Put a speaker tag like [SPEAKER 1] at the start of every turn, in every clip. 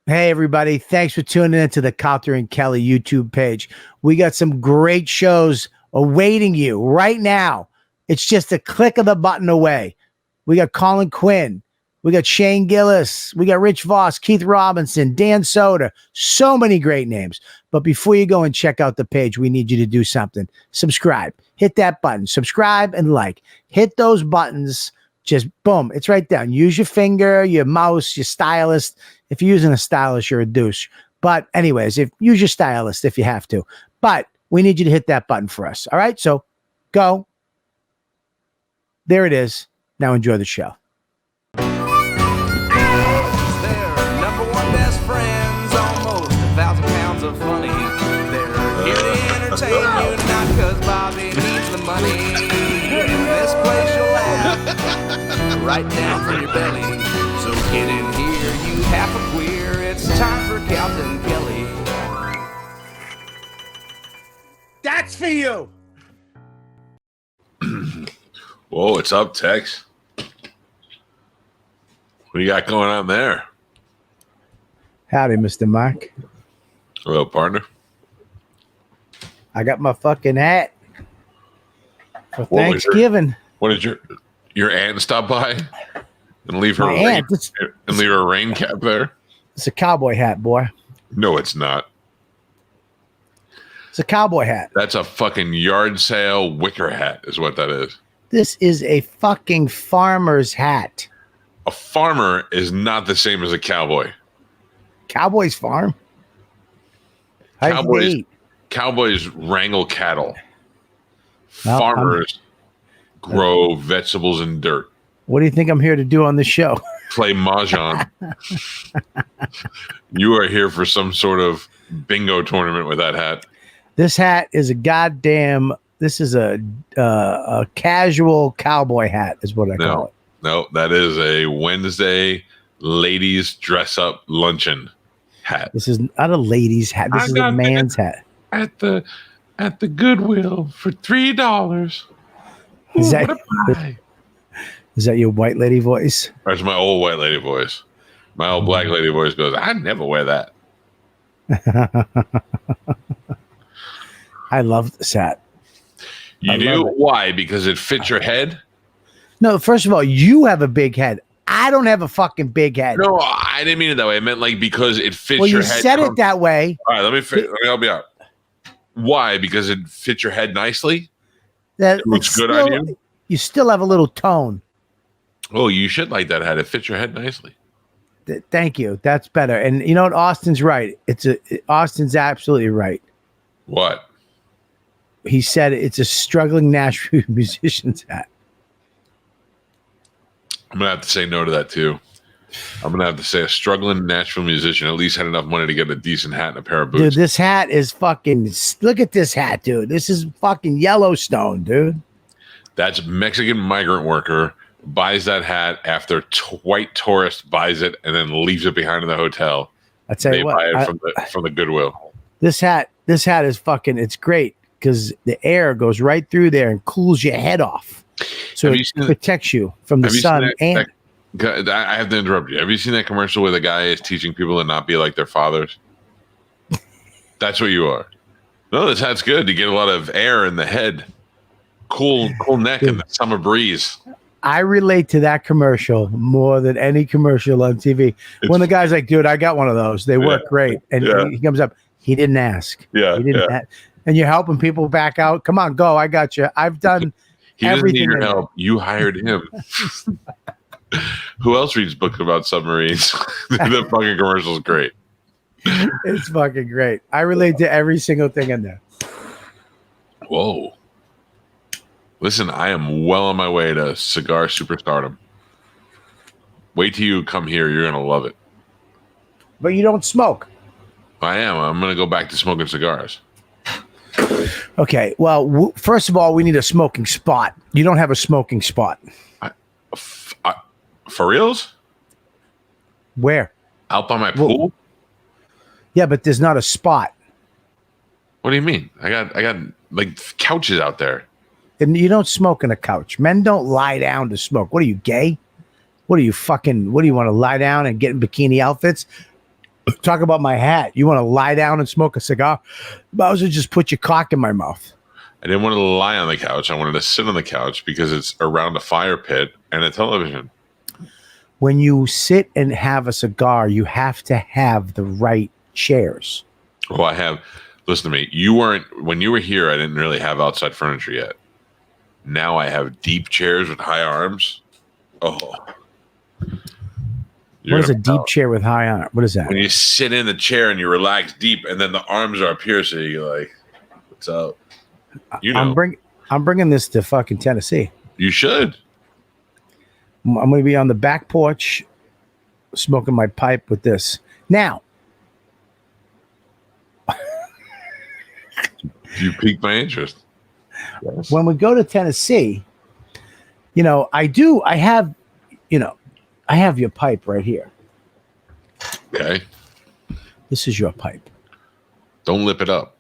[SPEAKER 1] Hey, everybody. Thanks for tuning in to the Calta and Kelly YouTube page. We got some great shows awaiting you right now. It's just a click of the button away. We got Colin Quinn. We got Shane Gillis. We got Rich Voss, Keith Robinson, Dan Soder. So many great names. But before you go and check out the page, we need you to do something. Subscribe. Hit that button. Subscribe and like. Hit those buttons. Just boom. It's right down. Use your finger, your mouse, your stylus. If you're using a stylus, you're a douche. But anyways, use your stylus if you have to. But we need you to hit that button for us. All right? So go. There it is. Now enjoy the show.
[SPEAKER 2] They're number one best friends, almost 1,000 pounds of funny. They're here to entertain you, not because Bobby needs the money. In this place you'll laugh right down from your belly. So get in here, you half a queer. It's time for Calta and Kelly.
[SPEAKER 1] That's for you.
[SPEAKER 3] Whoa, what's up, Tex? What do you got going on there?
[SPEAKER 1] Howdy, Mr. Mark.
[SPEAKER 3] Hello, partner.
[SPEAKER 1] I got my fucking hat for
[SPEAKER 3] What was
[SPEAKER 1] Thanksgiving.
[SPEAKER 3] What did your aunt stop by and leave her leave her rain cap there?
[SPEAKER 1] It's a cowboy hat, boy.
[SPEAKER 3] No, it's not.
[SPEAKER 1] It's a cowboy hat.
[SPEAKER 3] That's a fucking yard sale wicker hat, is what that is.
[SPEAKER 1] This is a fucking farmer's hat.
[SPEAKER 3] A farmer is not the same as a cowboy.
[SPEAKER 1] Cowboys farm.
[SPEAKER 3] Cowboys wrangle cattle.
[SPEAKER 1] Well,
[SPEAKER 3] Farmers grow vegetables in dirt.
[SPEAKER 1] What do you think I'm here to do on the show?
[SPEAKER 3] Play mahjong. You are here for some sort of bingo tournament with that hat.
[SPEAKER 1] This hat is a goddamn. This is a casual cowboy hat, is what I call it.
[SPEAKER 3] No, that is a Wednesday ladies dress up luncheon hat.
[SPEAKER 1] This is not a lady's hat. This is a man's hat.
[SPEAKER 3] At the Goodwill for $3.
[SPEAKER 1] Is that your white lady voice?
[SPEAKER 3] That's my old white lady voice. My old black lady voice goes, I never wear that.
[SPEAKER 1] I love this hat.
[SPEAKER 3] You do? Why? Because it fits your head?
[SPEAKER 1] No, first of all, you have a big head. I don't have a fucking big head.
[SPEAKER 3] No, I didn't mean it that way. I meant like because it fits
[SPEAKER 1] well,
[SPEAKER 3] your
[SPEAKER 1] you
[SPEAKER 3] head.
[SPEAKER 1] said it that way.
[SPEAKER 3] All right, let me help you out. Why? Because it fits your head nicely?
[SPEAKER 1] That
[SPEAKER 3] it looks good on you?
[SPEAKER 1] You still have a little tone.
[SPEAKER 3] Oh, you should like that hat. It fits your head nicely.
[SPEAKER 1] Thank you. That's better. And you know what? Austin's right. Austin's absolutely right.
[SPEAKER 3] What?
[SPEAKER 1] He said it's a struggling Nashville musician's hat.
[SPEAKER 3] I'm going to have to say no to that, too. I'm going to have to say a struggling Nashville musician at least had enough money to get a decent hat and a pair of boots.
[SPEAKER 1] Dude, this hat is fucking... Look at this hat, dude. This is fucking Yellowstone, dude.
[SPEAKER 3] That's Mexican migrant worker buys that hat after white tourist buys it and then leaves it behind in the hotel.
[SPEAKER 1] I tell you what,
[SPEAKER 3] buy it from the Goodwill.
[SPEAKER 1] This hat is fucking... It's great because the air goes right through there and cools your head off. So it protects you from the sun. I
[SPEAKER 3] have to interrupt you. Have you seen that commercial where the guy is teaching people to not be like their fathers? That's what you are. No, this hat's good. You get a lot of air in the head. Cool neck in the summer breeze.
[SPEAKER 1] I relate to that commercial more than any commercial on TV. When the guy's like, dude, I got one of those. They work great. And he comes up. He didn't ask.
[SPEAKER 3] Yeah.
[SPEAKER 1] He didn't ask. And you're helping people back out. Come on, go. I got you. I've done
[SPEAKER 3] He doesn't need your help. You hired him. Who else reads books about submarines? The fucking commercial is great.
[SPEAKER 1] It's fucking great. I relate to every single thing in there.
[SPEAKER 3] Whoa. Listen, I am well on my way to cigar superstardom. Wait till you come here. You're going to love it.
[SPEAKER 1] But you don't smoke.
[SPEAKER 3] I am. I'm going to go back to smoking cigars.
[SPEAKER 1] Okay. Well, first of all, we need a smoking spot. You don't have a smoking spot.
[SPEAKER 3] For reals?
[SPEAKER 1] Where?
[SPEAKER 3] Out by my pool?
[SPEAKER 1] Yeah, but there's not a spot.
[SPEAKER 3] What do you mean? I got like couches out there.
[SPEAKER 1] And you don't smoke on a couch. Men don't lie down to smoke. What are you, gay? What are you, fucking, what do you want to lie down and get in bikini outfits? Talk about my hat. You want to lie down and smoke a cigar? Bowser, just put your cock in my mouth.
[SPEAKER 3] I didn't want to lie on the couch. I wanted to sit on the couch because it's around a fire pit and a television.
[SPEAKER 1] When you sit and have a cigar, you have to have the right chairs.
[SPEAKER 3] Well, listen to me. When you were here, I didn't really have outside furniture yet. Now I have deep chairs with high arms. Oh.
[SPEAKER 1] What is a deep chair with high arm? What is that?
[SPEAKER 3] When you sit in the chair and you relax deep, and then the arms are up here, so you're like, "What's up?" You know.
[SPEAKER 1] I'm bringing this to fucking Tennessee.
[SPEAKER 3] You should.
[SPEAKER 1] I'm going to be on the back porch, smoking my pipe with this. Now,
[SPEAKER 3] you piqued my interest. Yes.
[SPEAKER 1] When we go to Tennessee, I have your pipe right here.
[SPEAKER 3] Okay.
[SPEAKER 1] This is your pipe.
[SPEAKER 3] Don't lip it up.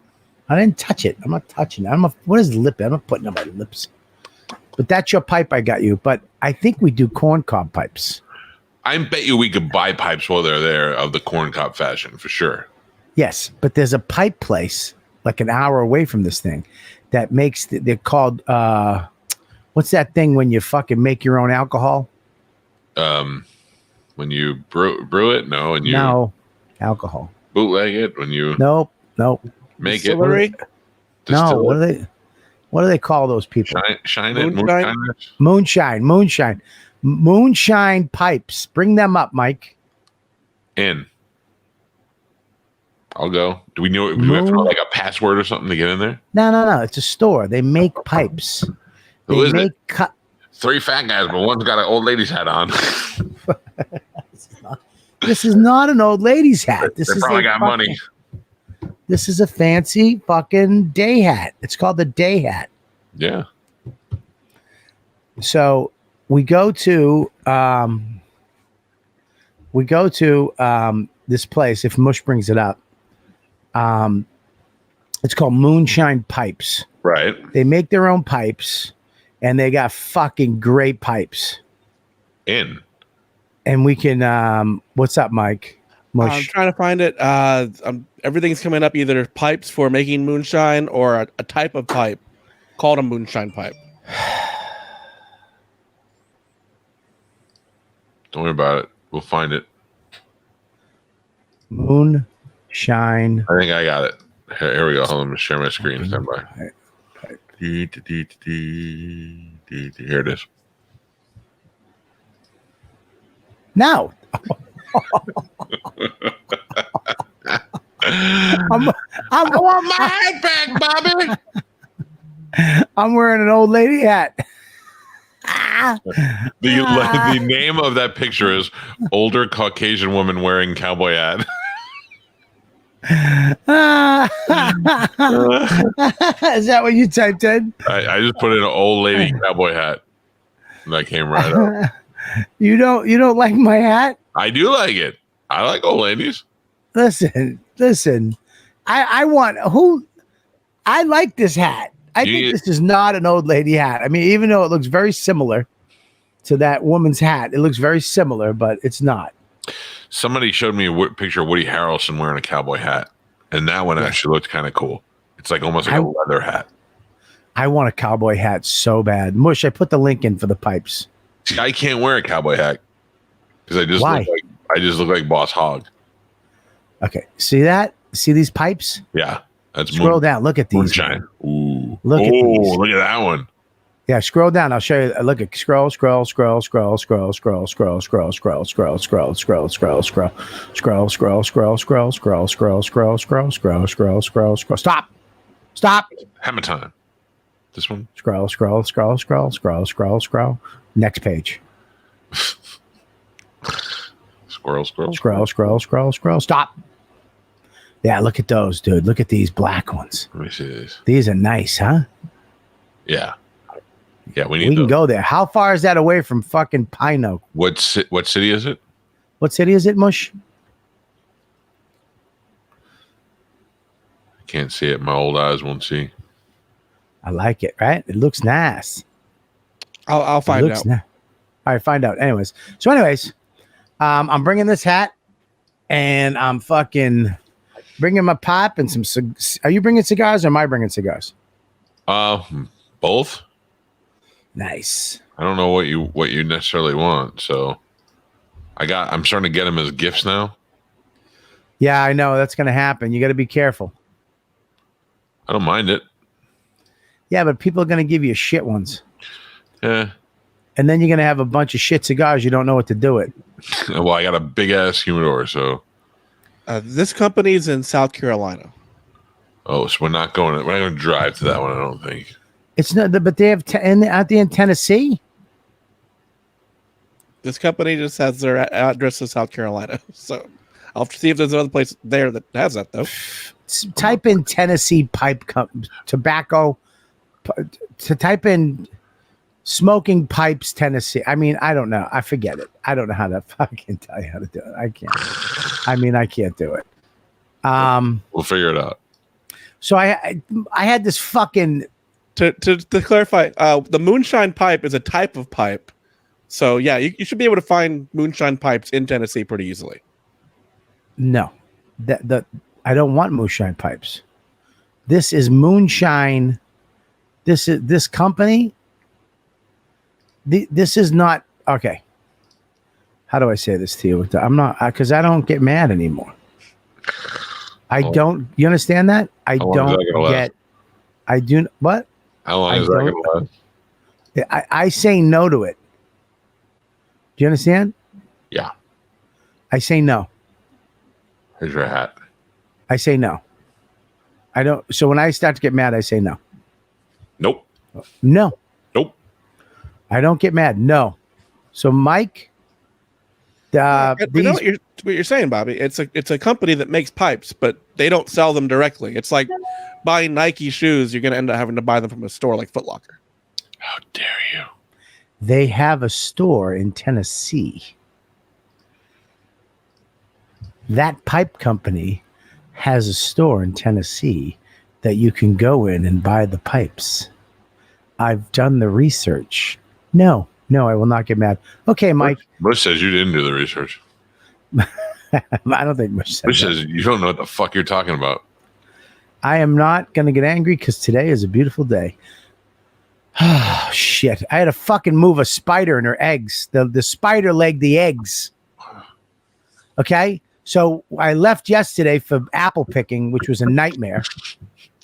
[SPEAKER 1] I didn't touch it. I'm not touching it. What is lip? I'm not putting it on my lips. But that's your pipe I got you. But I think we do corncob pipes.
[SPEAKER 3] I bet you we could buy pipes while they're there of the corncob fashion for sure.
[SPEAKER 1] Yes, but there's a pipe place like an hour away from this thing that makes they're called what's that thing when you fucking make your own alcohol?
[SPEAKER 3] When you brew it,
[SPEAKER 1] no alcohol.
[SPEAKER 3] Bootleg it when you
[SPEAKER 1] nope
[SPEAKER 3] make
[SPEAKER 4] Distillery?
[SPEAKER 3] it.
[SPEAKER 1] No, what do they call those people?
[SPEAKER 3] Shine it,
[SPEAKER 1] moonshine pipes. Bring them up, Mike.
[SPEAKER 3] In. I'll go. Do we know? Do we have to know like a password or something to get in there?
[SPEAKER 1] No. It's a store. They make pipes.
[SPEAKER 3] Who is it? Three fat guys, but one's got an old lady's hat on.
[SPEAKER 1] This is not an old lady's hat. They
[SPEAKER 3] probably got money.
[SPEAKER 1] This is a fancy fucking day hat. It's called the day hat.
[SPEAKER 3] Yeah.
[SPEAKER 1] So we go to this place. If Mush brings it up, it's called Moonshine Pipes.
[SPEAKER 3] Right.
[SPEAKER 1] They make their own pipes, and they got fucking great pipes.
[SPEAKER 3] And
[SPEAKER 1] we can. What's up, Mike? Mush.
[SPEAKER 4] I'm trying to find it. Everything's coming up either pipes for making moonshine or a type of pipe called a moonshine pipe.
[SPEAKER 3] Don't worry about it. We'll find it.
[SPEAKER 1] Moonshine.
[SPEAKER 3] I think I got it. Here we go. Hold on. Let me share my screen. Stand by. Here it is.
[SPEAKER 1] Now. I
[SPEAKER 3] want my hat back, Bobby.
[SPEAKER 1] I'm wearing an old lady hat.
[SPEAKER 3] The name of that picture is older Caucasian woman wearing cowboy hat.
[SPEAKER 1] Is that what you typed in?
[SPEAKER 3] I just put in an old lady cowboy hat. And that came right up.
[SPEAKER 1] You don't like my hat?
[SPEAKER 3] I do like it. I like old ladies.
[SPEAKER 1] Listen. I like this hat. I think this is not an old lady hat. I mean, even though it looks very similar to that woman's hat, it looks very similar, but it's not.
[SPEAKER 3] Somebody showed me a picture of Woody Harrelson wearing a cowboy hat, and that one actually looked kind of cool. It's like almost like a leather hat.
[SPEAKER 1] I want a cowboy hat so bad. Mush, I put the link in for the pipes.
[SPEAKER 3] See, I can't wear a cowboy hat because I just look like Boss Hogg.
[SPEAKER 1] Okay, see that? See these pipes?
[SPEAKER 3] Yeah, that's
[SPEAKER 1] scroll down. Look at these.
[SPEAKER 3] Moonshine. Ooh,
[SPEAKER 1] look at these.
[SPEAKER 3] Look at that one.
[SPEAKER 1] Yeah, scroll down. I'll show you. Look at scroll. Stop.
[SPEAKER 3] Hammer time. This one.
[SPEAKER 1] Scroll. Next page. Scroll. Stop. Yeah, look at those, dude. Look at these black ones.
[SPEAKER 3] Let me see these.
[SPEAKER 1] These are nice, huh?
[SPEAKER 3] Yeah. Yeah, we
[SPEAKER 1] can go there. How far is that away from fucking Pine Oak?
[SPEAKER 3] What city is it?
[SPEAKER 1] What city is it, Mush?
[SPEAKER 3] I can't see it. My old eyes won't see.
[SPEAKER 1] I like it, right? It looks nice.
[SPEAKER 4] I'll find out.
[SPEAKER 1] All right, find out. Anyways, I'm bringing this hat, and I'm fucking bringing my pipe and some. Are you bringing cigars or am I bringing cigars?
[SPEAKER 3] Both.
[SPEAKER 1] Nice.
[SPEAKER 3] I don't know what you necessarily want, so I'm starting to get them as gifts now.
[SPEAKER 1] Yeah, I know that's gonna happen. You got to be careful.
[SPEAKER 3] I don't mind it.
[SPEAKER 1] Yeah, but people are gonna give you shit ones.
[SPEAKER 3] Yeah.
[SPEAKER 1] And then you're gonna have a bunch of shit cigars. You don't know what to do with.
[SPEAKER 3] Well, I got a big ass humidor, so.
[SPEAKER 4] This company's in South Carolina.
[SPEAKER 3] Oh, so we're not going to drive to that one. I don't think.
[SPEAKER 1] It's not, but they have out there in Tennessee.
[SPEAKER 4] This company just has their address in South Carolina. So I'll see if there's another place there that has that, though.
[SPEAKER 1] Type in Tennessee pipe tobacco. To type in smoking pipes, Tennessee. I mean, I don't know. I forget it. I don't know how to fucking tell you how to do it. I can't. I mean, I can't do it.
[SPEAKER 3] We'll figure it out.
[SPEAKER 1] So I had this fucking.
[SPEAKER 4] To clarify, the moonshine pipe is a type of pipe. So yeah, you should be able to find moonshine pipes in Tennessee pretty easily.
[SPEAKER 1] No, I don't want moonshine pipes. This is moonshine. This company. This is not okay. How do I say this to you? I'm not because I don't get mad anymore. I don't. You understand that? I don't get. I do what?
[SPEAKER 3] How long is that going to last?
[SPEAKER 1] I say no to it. Do you understand?
[SPEAKER 3] Yeah.
[SPEAKER 1] I say no.
[SPEAKER 3] Here's your hat.
[SPEAKER 1] I say no. I don't. So when I start to get mad, I say no.
[SPEAKER 3] Nope.
[SPEAKER 1] No.
[SPEAKER 3] Nope.
[SPEAKER 1] I don't get mad. No. So Mike,
[SPEAKER 4] I know what you're saying, Bobby. It's a company that makes pipes, but they don't sell them directly. It's like buying Nike shoes. You're going to end up having to buy them from a store like Foot Locker.
[SPEAKER 3] How dare you?
[SPEAKER 1] they have a store in Tennessee. That pipe company has a store in Tennessee that you can go in and buy the pipes. I've done the research. No, I will not get mad. Okay, Mike.
[SPEAKER 3] Bush says you didn't do the research.
[SPEAKER 1] I don't think Bush
[SPEAKER 3] says you don't know what the fuck you're talking about.
[SPEAKER 1] I am not going to get angry because today is a beautiful day. Oh, shit. I had to fucking move a spider and her eggs. The spider laid the eggs. Okay? So I left yesterday for apple picking, which was a nightmare,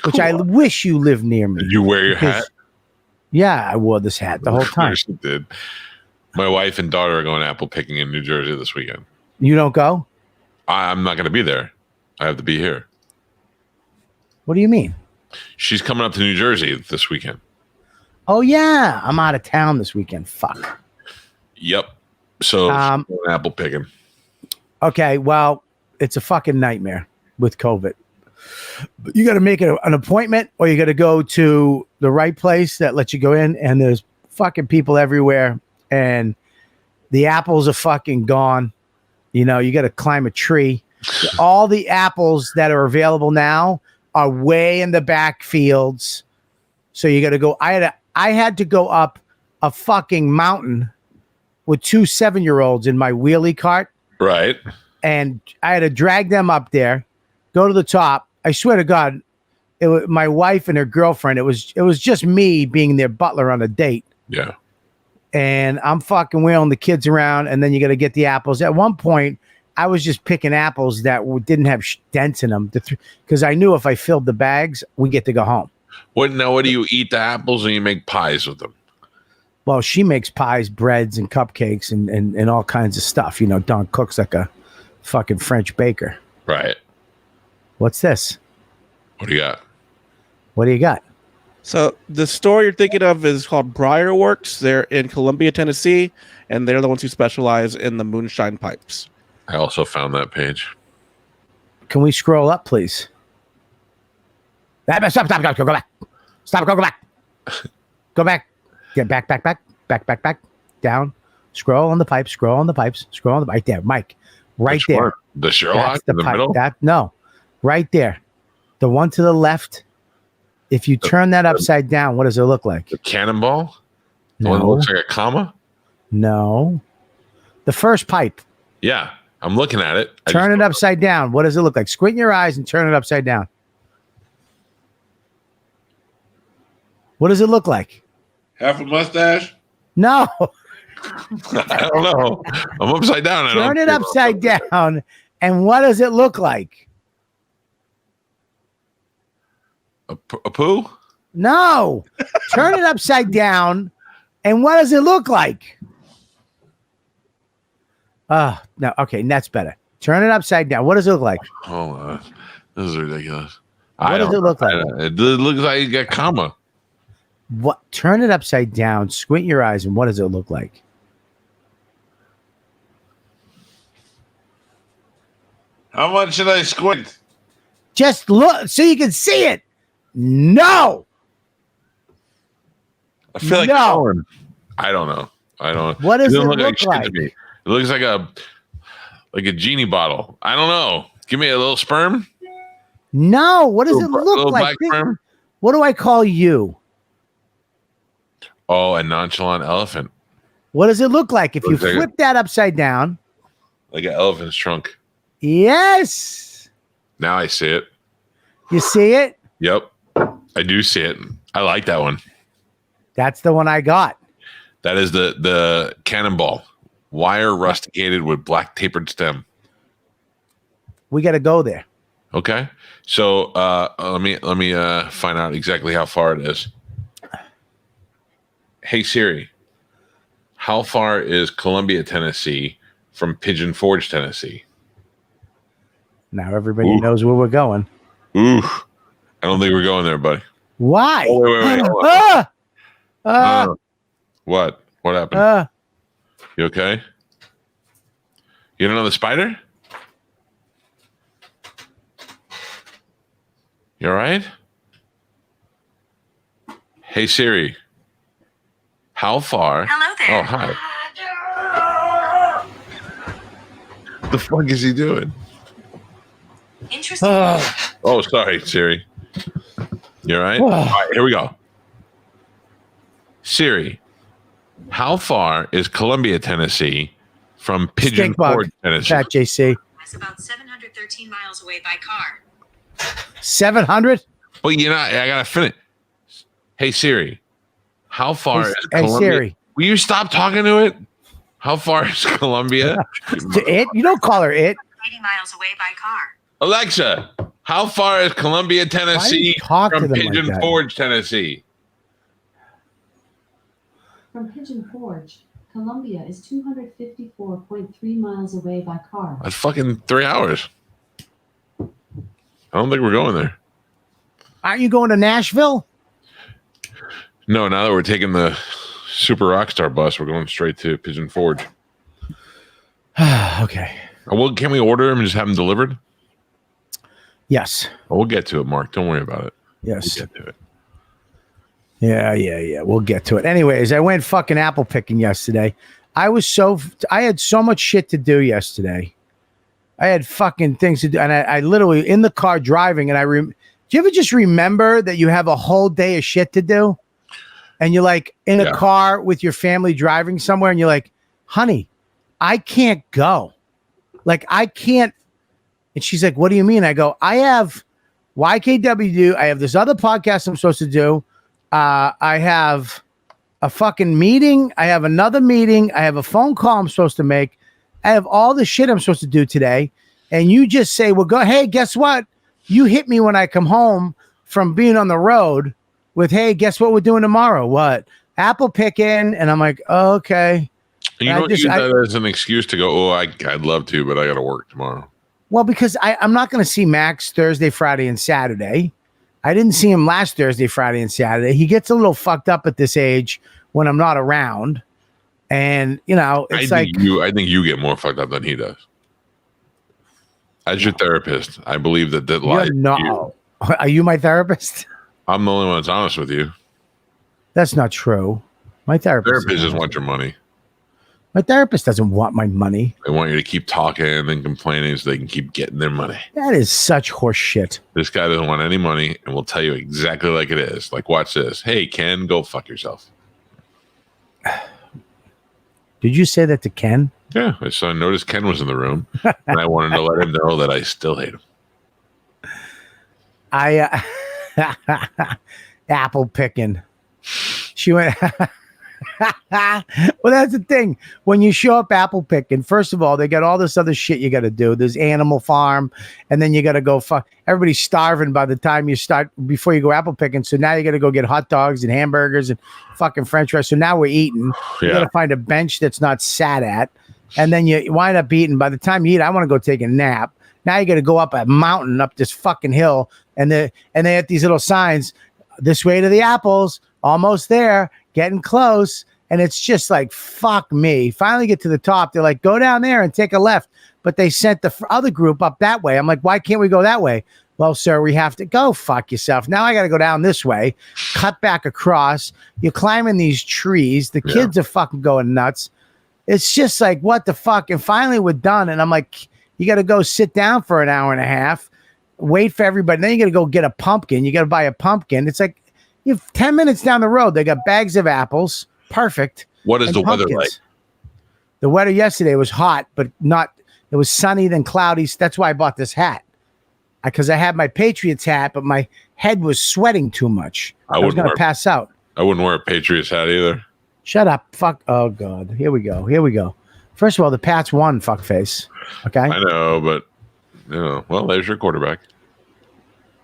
[SPEAKER 1] which I wish you lived near me.
[SPEAKER 3] Did you wear your hat?
[SPEAKER 1] Yeah, I wore this hat the whole time.
[SPEAKER 3] Of course you did. My wife and daughter are going apple picking in New Jersey this weekend.
[SPEAKER 1] You don't go?
[SPEAKER 3] I'm not going to be there. I have to be here.
[SPEAKER 1] What do you mean?
[SPEAKER 3] She's coming up to New Jersey this weekend.
[SPEAKER 1] Oh, yeah. I'm out of town this weekend. Fuck.
[SPEAKER 3] Yep. So apple picking.
[SPEAKER 1] Okay, well, it's a fucking nightmare with COVID. You got to make an appointment, or you got to go to the right place that lets you go in, and there's fucking people everywhere, and the apples are fucking gone. You know, you got to climb a tree. All the apples that are available now are way in the back fields. So you got to go. I had to go up a fucking mountain with 2 7-year-olds in my wheelie cart.
[SPEAKER 3] Right.
[SPEAKER 1] And I had to drag them up there, go to the top. I swear to God, it was my wife and her girlfriend. It was just me being their butler on a date.
[SPEAKER 3] Yeah.
[SPEAKER 1] And I'm fucking wheeling the kids around, and then you got to get the apples. At one point, I was just picking apples that didn't have dents in them because I knew if I filled the bags, we get to go home.
[SPEAKER 3] What do you eat the apples and you make pies with them?
[SPEAKER 1] Well, she makes pies, breads, and cupcakes and all kinds of stuff. You know, Don cooks like a fucking French baker.
[SPEAKER 3] Right.
[SPEAKER 1] What's this?
[SPEAKER 3] What do you got?
[SPEAKER 1] What do you got?
[SPEAKER 4] So the store you're thinking of is called Briarworks. They're in Columbia, Tennessee, and they're the ones who specialize in the moonshine pipes.
[SPEAKER 3] I also found that page.
[SPEAKER 1] Can we scroll up, please? Stop, go back. Stop, go back. Go back. Get back. Down. Scroll on the pipes. Right there, Mike. Right there.
[SPEAKER 3] One? The Sherlock in the
[SPEAKER 1] pipe.
[SPEAKER 3] middle?
[SPEAKER 1] No. Right there. The one to the left. If you turn that upside down, what does it look like?
[SPEAKER 3] The cannonball? The
[SPEAKER 1] No.
[SPEAKER 3] one that looks like a comma?
[SPEAKER 1] No. The first pipe.
[SPEAKER 3] Yeah. I'm looking at it.
[SPEAKER 1] Turn it upside down. What does it look like? Squint your eyes and turn it upside down. What does it look like?
[SPEAKER 3] Half a mustache?
[SPEAKER 1] No.
[SPEAKER 3] I don't know. I'm upside down.
[SPEAKER 1] Turn it upside down. And what does it look like?
[SPEAKER 3] A poo?
[SPEAKER 1] No. Turn it upside down. And what does it look like? No. Okay. That's better. Turn it upside down. What does it look like?
[SPEAKER 3] Oh, this is ridiculous.
[SPEAKER 1] What does it look like?
[SPEAKER 3] It looks like you got comma.
[SPEAKER 1] What? Turn it upside down. Squint your eyes. And what does it look like?
[SPEAKER 3] How much should I squint?
[SPEAKER 1] Just look so you can see it. No.
[SPEAKER 3] I feel like
[SPEAKER 1] no.
[SPEAKER 3] I don't know. I don't.
[SPEAKER 1] What does it look like?
[SPEAKER 3] To me. It looks like a genie bottle. I don't know. Give me a little sperm.
[SPEAKER 1] No. What does it look like?
[SPEAKER 3] Sperm?
[SPEAKER 1] What do I call you?
[SPEAKER 3] Oh, a nonchalant elephant.
[SPEAKER 1] What does it look like if you flip that upside down?
[SPEAKER 3] Like an elephant's trunk.
[SPEAKER 1] Yes.
[SPEAKER 3] Now I see it.
[SPEAKER 1] You see it?
[SPEAKER 3] Yep. I do see it. I like that one.
[SPEAKER 1] That's the one I got.
[SPEAKER 3] That is the cannonball. Wire rusticated with black tapered stem.
[SPEAKER 1] We got to go there.
[SPEAKER 3] Okay. So let me find out exactly how far it is. Hey Siri, how far is Columbia, Tennessee from Pigeon Forge, Tennessee?
[SPEAKER 1] Now everybody knows where we're going.
[SPEAKER 3] Ooh. I don't think we're going there, buddy.
[SPEAKER 1] Why?
[SPEAKER 3] Oh, wait. What? What happened? You okay? You don't know the spider? You all right? Hey Siri. How far?
[SPEAKER 5] Hello there.
[SPEAKER 3] Oh, hi. The fuck is he doing?
[SPEAKER 5] Interesting.
[SPEAKER 3] Oh, sorry, Siri. You all right? All right, here we go. Siri, how far is Columbia, Tennessee from Pigeon Forge, Tennessee?
[SPEAKER 1] Fat JC.
[SPEAKER 5] It's about 713 miles away by car.
[SPEAKER 1] 700?
[SPEAKER 3] Well, I got to finish. Hey, Siri, how far is Columbia?
[SPEAKER 1] Hey, Siri.
[SPEAKER 3] Will you stop talking to it? How far is Columbia?
[SPEAKER 1] To it? You don't call her it.
[SPEAKER 5] 80 miles away by car.
[SPEAKER 3] Alexa, how far is Columbia, Tennessee from Pigeon Forge, Tennessee?
[SPEAKER 6] From Pigeon Forge, Columbia is 254.3 miles away by car.
[SPEAKER 3] That's fucking 3 hours. I don't think we're going there.
[SPEAKER 1] Aren't you going to Nashville?
[SPEAKER 3] No, now that we're taking the Super Rockstar bus, we're going straight to Pigeon Forge.
[SPEAKER 1] Okay.
[SPEAKER 3] Well, can we order them and just have them delivered?
[SPEAKER 1] Yes.
[SPEAKER 3] Well, we'll get to it, Mark. Don't worry about it.
[SPEAKER 1] Yes.
[SPEAKER 3] We'll get to it.
[SPEAKER 1] Yeah. We'll get to it. Anyways, I went fucking apple picking yesterday. I had so much shit to do yesterday. I had fucking things to do. And I literally in the car driving and do you ever just remember that you have a whole day of shit to do? And you're like in a car with your family driving somewhere and you're like, honey, I can't go. Like I can't. And she's like, what do you mean? I go, I have YKW. I have this other podcast I'm supposed to do. I have a fucking meeting. I have another meeting. I have a phone call I'm supposed to make. I have all the shit I'm supposed to do today. And you just say, well, hey, guess what? You hit me when I come home from being on the road with, hey, guess what we're doing tomorrow? What? Apple picking. And I'm like, oh, okay.
[SPEAKER 3] And you don't use that as an excuse to go, I'd love to, but I got to work tomorrow.
[SPEAKER 1] Well, because I'm not going to see Max Thursday, Friday, and Saturday. I didn't see him last Thursday, Friday, and Saturday. He gets a little fucked up at this age when I'm not around. And, it's I think
[SPEAKER 3] you get more fucked up than he does. As your therapist, I believe that lies.
[SPEAKER 1] No. Are you my therapist?
[SPEAKER 3] I'm the only one that's honest with you.
[SPEAKER 1] That's not true. My therapist
[SPEAKER 3] just want your money.
[SPEAKER 1] My therapist doesn't want my money.
[SPEAKER 3] They want you to keep talking and complaining so they can keep getting their money.
[SPEAKER 1] That is such horse shit.
[SPEAKER 3] This guy doesn't want any money and will tell you exactly like it is. Like, watch this. Hey, Ken, go fuck yourself.
[SPEAKER 1] Did you say that to Ken?
[SPEAKER 3] Yeah, I noticed Ken was in the room, and I wanted to let him know that I still hate him.
[SPEAKER 1] I apple picking. She went. Well, that's the thing. When you show up apple picking, first of all, they got all this other shit you got to do. There's Animal Farm, and then you got to go. Everybody's starving by the time you start before you go apple picking. So now you got to go get hot dogs and hamburgers and fucking French fries. So now we're eating. You got to find a bench that's not sat at, and then you wind up eating. By the time you eat, I want to go take a nap. Now you got to go up a mountain, up this fucking hill, and they have these little signs. This way to the apples, almost there, getting close. And it's just like, fuck me. Finally get to the top. They're like, go down there and take a left. But they sent the other group up that way. I'm like, why can't we go that way? Well, sir, we have to go fuck yourself. Now I got to go down this way, cut back across. You're climbing these trees. The kids are fucking going nuts. It's just like, what the fuck? And finally we're done. And I'm like, you got to go sit down for an hour and a half. Wait for everybody. Then you got to go get a pumpkin. You got to buy a pumpkin. It's like you have 10 minutes down the road. They got bags of apples. Perfect.
[SPEAKER 3] What is the weather like?
[SPEAKER 1] The weather yesterday was hot, but not. It was sunny, then cloudy. That's why I bought this hat. Because I had my Patriots hat, but my head was sweating too much. I was going to pass out.
[SPEAKER 3] I wouldn't wear a Patriots hat either.
[SPEAKER 1] Shut up. Fuck. Oh, God. Here we go. First of all, the Pats won, fuckface. Okay?
[SPEAKER 3] I know, but... well, there's your quarterback.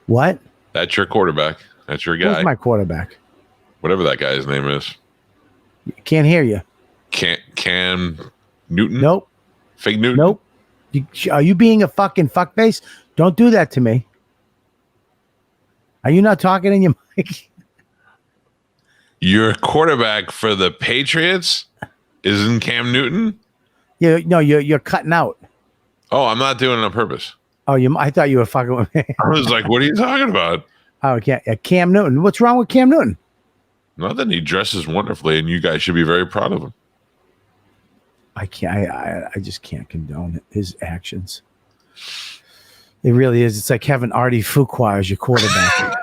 [SPEAKER 1] What?
[SPEAKER 3] That's your quarterback. That's your guy.
[SPEAKER 1] Who's my quarterback?
[SPEAKER 3] Whatever that guy's name is.
[SPEAKER 1] Can't hear you.
[SPEAKER 3] Cam Newton?
[SPEAKER 1] Nope.
[SPEAKER 3] Fake Newton?
[SPEAKER 1] Nope. Are you being a fucking fuckface? Don't do that to me. Are you not talking in your mic?
[SPEAKER 3] Your quarterback for the Patriots isn't Cam Newton?
[SPEAKER 1] You're cutting out.
[SPEAKER 3] Oh, I'm not doing it on purpose.
[SPEAKER 1] Oh, I thought you were fucking with me.
[SPEAKER 3] I was like, what are you talking about?
[SPEAKER 1] Oh, Cam Newton. What's wrong with Cam Newton?
[SPEAKER 3] Nothing. He dresses wonderfully, and you guys should be very proud of him.
[SPEAKER 1] I can't. I just can't condone his actions. It really is. It's like having Artie Fuqua as your quarterback.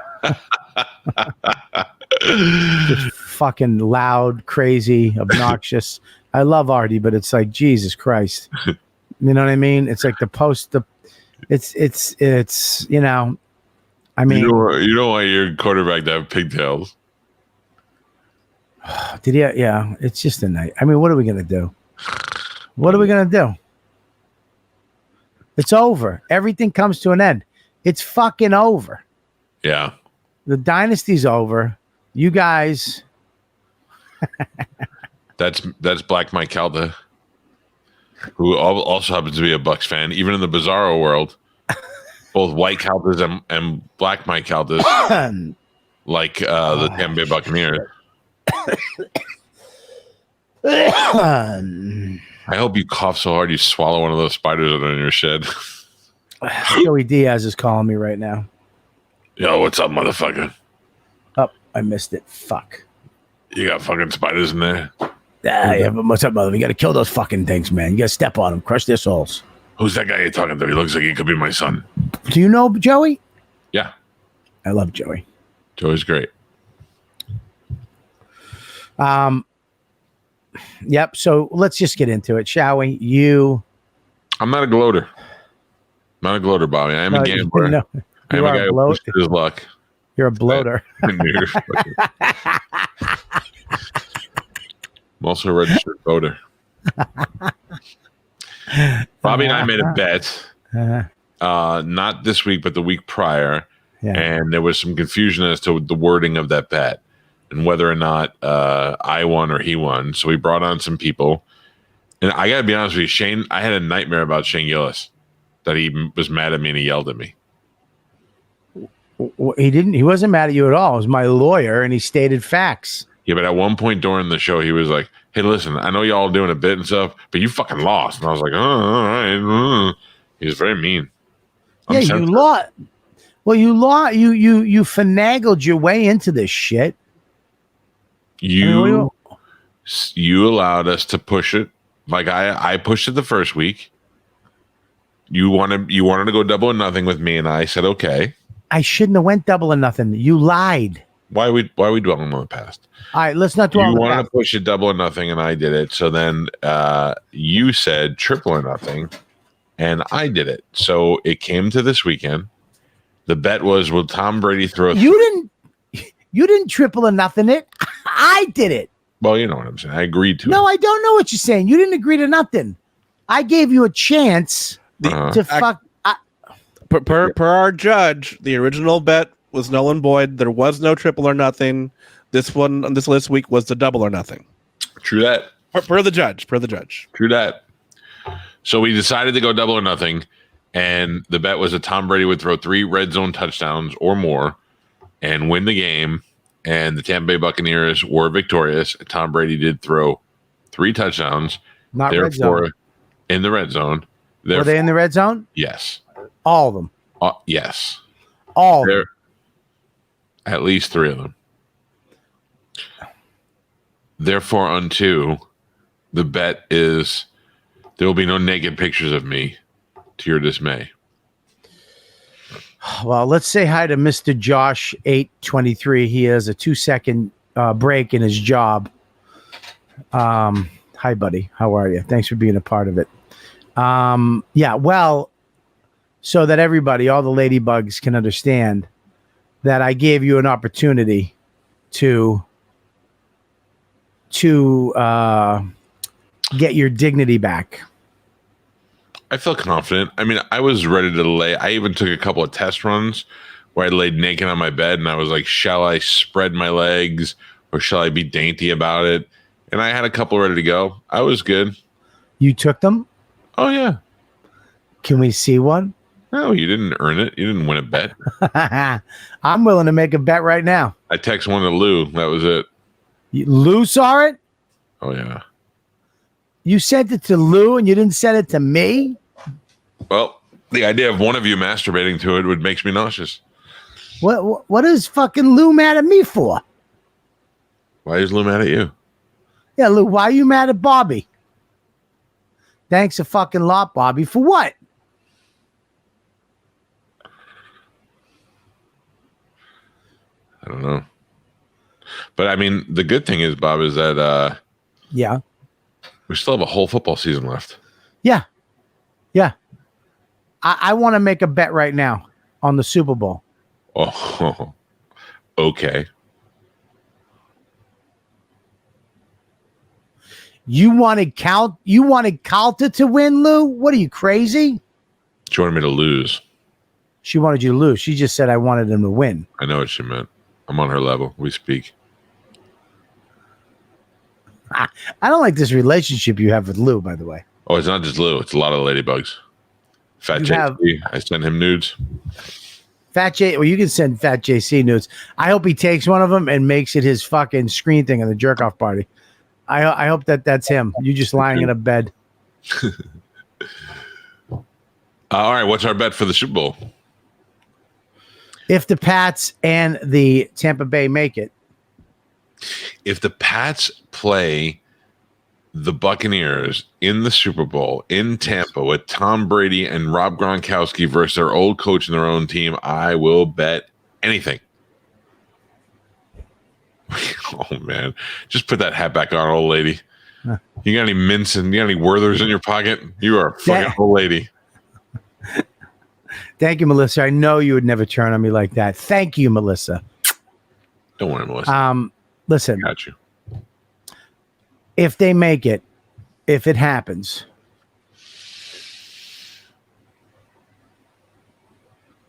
[SPEAKER 1] Just fucking loud, crazy, obnoxious. I love Artie, but it's like Jesus Christ. You know what I mean? It's like it's I mean,
[SPEAKER 3] you don't want your quarterback to have pigtails.
[SPEAKER 1] Did he? Yeah, it's just a night. I mean, what are we gonna do? What are we gonna do? It's over. Everything comes to an end. It's fucking over.
[SPEAKER 3] Yeah.
[SPEAKER 1] The dynasty's over. You guys.
[SPEAKER 3] That's Black Mike Calta, who also happens to be a Bucks fan. Even in the Bizarro world, both White Caltas and Black Mike Caltas, like the Tampa Bay Buccaneers. I hope you cough so hard you swallow one of those spiders that are in your shed.
[SPEAKER 1] Joey Diaz is calling me right now.
[SPEAKER 3] Yo, what's up, motherfucker?
[SPEAKER 1] Oh, I missed it. Fuck.
[SPEAKER 3] You got fucking spiders in there?
[SPEAKER 1] Yeah, but what's up, mother? We got to kill those fucking things, man. You got to step on them, crush their souls.
[SPEAKER 3] Who's that guy you're talking to? He looks like he could be my son.
[SPEAKER 1] Do you know Joey?
[SPEAKER 3] Yeah.
[SPEAKER 1] I love Joey.
[SPEAKER 3] Joey's great.
[SPEAKER 1] Yep. So let's just get into it, shall we?
[SPEAKER 3] I'm not a gloater. Not a gloater, Bobby. I am a gambler.
[SPEAKER 1] No,
[SPEAKER 3] I am a guy who pushes his luck.
[SPEAKER 1] You're a bloater.
[SPEAKER 3] I'm also a registered voter. Bobby and I made a bet. Not this week, but the week prior. Yeah. And there was some confusion as to the wording of that bet and whether or not I won or he won. So we brought on some people. And I got to be honest with you, Shane, I had a nightmare about Shane Gillis, that he was mad at me and he yelled at me.
[SPEAKER 1] He wasn't mad at you at all. It was my lawyer, and he stated facts.
[SPEAKER 3] Yeah, but at one point during the show, he was like, hey, listen, I know y'all doing a bit and stuff, but you fucking lost. And I was like, oh, all right. He was very mean.
[SPEAKER 1] You lost. Well, you lost. You finagled your way into this shit.
[SPEAKER 3] You allowed us to push it. Like I pushed it the first week. You wanted to go double or nothing with me, and I said okay.
[SPEAKER 1] I shouldn't have went double or nothing. You lied.
[SPEAKER 3] Why we dwelling on the past?
[SPEAKER 1] All right, let's not dwell on
[SPEAKER 3] You
[SPEAKER 1] the
[SPEAKER 3] wanted
[SPEAKER 1] past.
[SPEAKER 3] to push it double or nothing, and I did it. So then you said triple or nothing, and I did it. So it came to this weekend. The bet was, will Tom Brady throw?
[SPEAKER 1] You didn't triple or nothing it. I did it.
[SPEAKER 3] Well, you know what I'm saying. I agreed to
[SPEAKER 1] No,
[SPEAKER 3] it.
[SPEAKER 1] I don't know what you're saying. You didn't agree to nothing. I gave you a chance to fuck.
[SPEAKER 4] Per our judge, the original bet was null and void. There was no triple or nothing. This one on this list week was the double or nothing.
[SPEAKER 3] True that.
[SPEAKER 4] Per the judge.
[SPEAKER 3] True that. So we decided to go double or nothing, and the bet was that Tom Brady would throw 3 red zone touchdowns or more and win the game. And the Tampa Bay Buccaneers were victorious. Tom Brady did throw 3 touchdowns.
[SPEAKER 1] Not red zone.
[SPEAKER 3] In the red zone.
[SPEAKER 1] Were they in the red zone?
[SPEAKER 3] Yes.
[SPEAKER 1] All of them.
[SPEAKER 3] Yes.
[SPEAKER 1] All of them.
[SPEAKER 3] At least 3 of them. Therefore, unto the bet is there will be no naked pictures of me, to your dismay.
[SPEAKER 1] Well, let's say hi to Mr. Josh 823. He has a 2-second break in his job. Hi, buddy. How are you? Thanks for being a part of it. Yeah, well, so that everybody, all the ladybugs, can understand that I gave you an opportunity to get your dignity back.
[SPEAKER 3] I feel confident. I mean, I was ready to lay. I even took a couple of test runs where I laid naked on my bed and I was like, shall I spread my legs or shall I be dainty about it? And I had a couple ready to go. I was good.
[SPEAKER 1] You took them?
[SPEAKER 3] Oh, yeah.
[SPEAKER 1] Can we see one?
[SPEAKER 3] No, you didn't earn it. You didn't win a bet.
[SPEAKER 1] I'm willing to make a bet right now.
[SPEAKER 3] I text one to Lou. That was it.
[SPEAKER 1] Lou saw it?
[SPEAKER 3] Oh, yeah.
[SPEAKER 1] You sent it to Lou and you didn't send it to me?
[SPEAKER 3] Well, the idea of one of you masturbating to it would makes me nauseous.
[SPEAKER 1] What is fucking Lou mad at me for?
[SPEAKER 3] Why is Lou mad at you?
[SPEAKER 1] Yeah, Lou, why are you mad at Bobby? Thanks a fucking lot, Bobby. For what?
[SPEAKER 3] I don't know. But I mean, the good thing is, Bob, is that
[SPEAKER 1] Yeah.
[SPEAKER 3] we still have a whole football season left.
[SPEAKER 1] Yeah. Yeah. I want to make a bet right now on the Super Bowl.
[SPEAKER 3] Oh, okay.
[SPEAKER 1] You wanted Calta to win, Lou? What are you, crazy?
[SPEAKER 3] She wanted me to lose.
[SPEAKER 1] She wanted you to lose. She just said I wanted him to win.
[SPEAKER 3] I know what she meant. I'm on her level. We speak.
[SPEAKER 1] I don't like this relationship you have with Lou, by the way.
[SPEAKER 3] Oh, it's not just Lou. It's a lot of ladybugs. Fat JC. I send him nudes.
[SPEAKER 1] Fat J. Well, you can send Fat JC nudes. I hope he takes one of them and makes it his fucking screen thing on the jerk off party. I hope that's him. You just lying in a bed.
[SPEAKER 3] All right. What's our bet for the Super Bowl?
[SPEAKER 1] If the Pats and the Tampa Bay make it.
[SPEAKER 3] If the Pats play the Buccaneers in the Super Bowl in Tampa with Tom Brady and Rob Gronkowski versus their old coach and their own team, I will bet anything. Oh, man. Just put that hat back on, old lady. You got any mints and you got any Werthers in your pocket? You are a fucking old lady.
[SPEAKER 1] Thank you, Melissa. I know you would never turn on me like that. Thank you, Melissa.
[SPEAKER 3] Don't worry, Melissa.
[SPEAKER 1] Listen.
[SPEAKER 3] Got you.
[SPEAKER 1] If they make it, if it happens,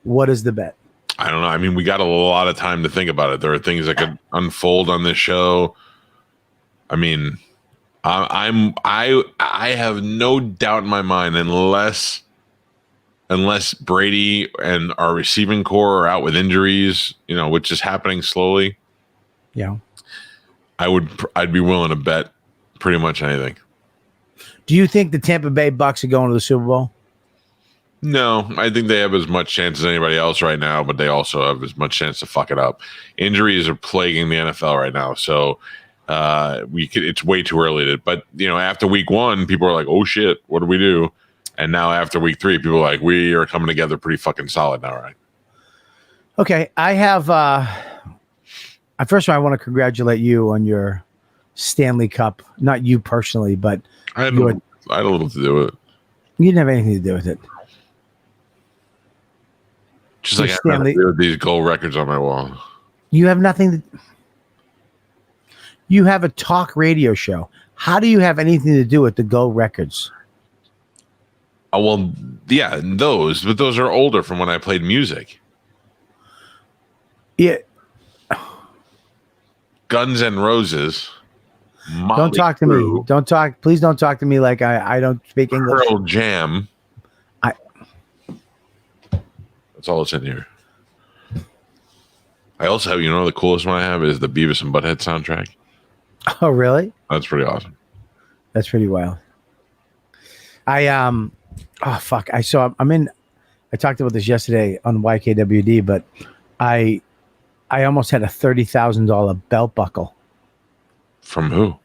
[SPEAKER 1] what is the bet?
[SPEAKER 3] I don't know. I mean, we got a lot of time to think about it. There are things that could unfold on this show. I mean, I have no doubt in my mind, unless Brady and our receiving core are out with injuries, which is happening slowly.
[SPEAKER 1] Yeah,
[SPEAKER 3] I'd be willing to bet pretty much anything.
[SPEAKER 1] Do you think the Tampa Bay Bucks are going to the Super Bowl?
[SPEAKER 3] No, I think they have as much chance as anybody else right now, but they also have as much chance to fuck it up. Injuries are plaguing the NFL right now, so it's way too early but after week 1, people are like, oh shit, what do we do? And now after week 3, people are like, we are coming together pretty fucking solid now, right?
[SPEAKER 1] Okay, I have First of all, I want to congratulate you on your Stanley Cup. Not you personally, but
[SPEAKER 3] I had a little to do with it.
[SPEAKER 1] you didn't have anything to do with it.
[SPEAKER 3] Just like I have nothing to do with these gold records on my wall.
[SPEAKER 1] You have nothing to. You have a talk radio show. How do you have anything to do with the gold records?
[SPEAKER 3] Oh, well, yeah, but those are older from when I played music.
[SPEAKER 1] Yeah.
[SPEAKER 3] Guns N' Roses.
[SPEAKER 1] Don't talk to me. Don't talk. Please don't talk to me like I don't speak English.
[SPEAKER 3] Pearl Jam. That's all that's in here. I also have, the coolest one I have is the Beavis and Butthead soundtrack.
[SPEAKER 1] Oh, really?
[SPEAKER 3] That's pretty awesome.
[SPEAKER 1] That's pretty wild. Oh fuck. I talked about this yesterday on YKWd, but I almost had a $30,000 belt buckle.
[SPEAKER 3] From who?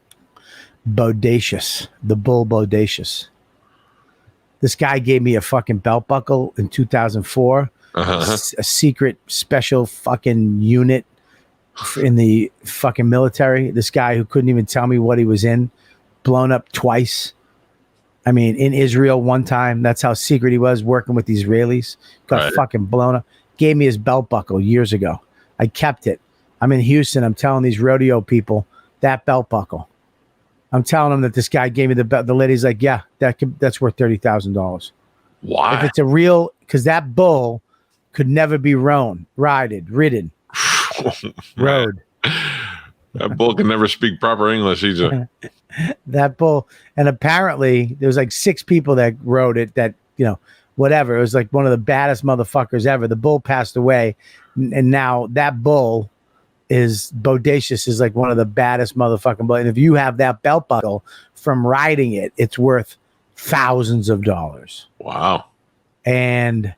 [SPEAKER 1] Bodacious. The Bull Bodacious. This guy gave me a fucking belt buckle in 2004. A secret special fucking unit in the fucking military. This guy who couldn't even tell me what he was in, blown up twice. I mean, in Israel one time. That's how secret he was, working with the Israelis. Got fucking blown up. Gave me his belt buckle years ago. I kept it. I'm in Houston. I'm telling these rodeo people that belt buckle. I'm telling them that this guy gave me the belt. The lady's like, yeah, that's worth $30,000.
[SPEAKER 3] Why?
[SPEAKER 1] If it's a real, because that bull could never be ridden. That
[SPEAKER 3] bull can never speak proper English either.
[SPEAKER 1] That bull, and apparently there was like 6 people that rode it. That whatever. It was like one of the baddest motherfuckers ever. The bull passed away, and now that bull is Bodacious. Is like one of the baddest motherfucking bulls. And if you have that belt buckle from riding it, it's worth thousands of dollars.
[SPEAKER 3] Wow.
[SPEAKER 1] And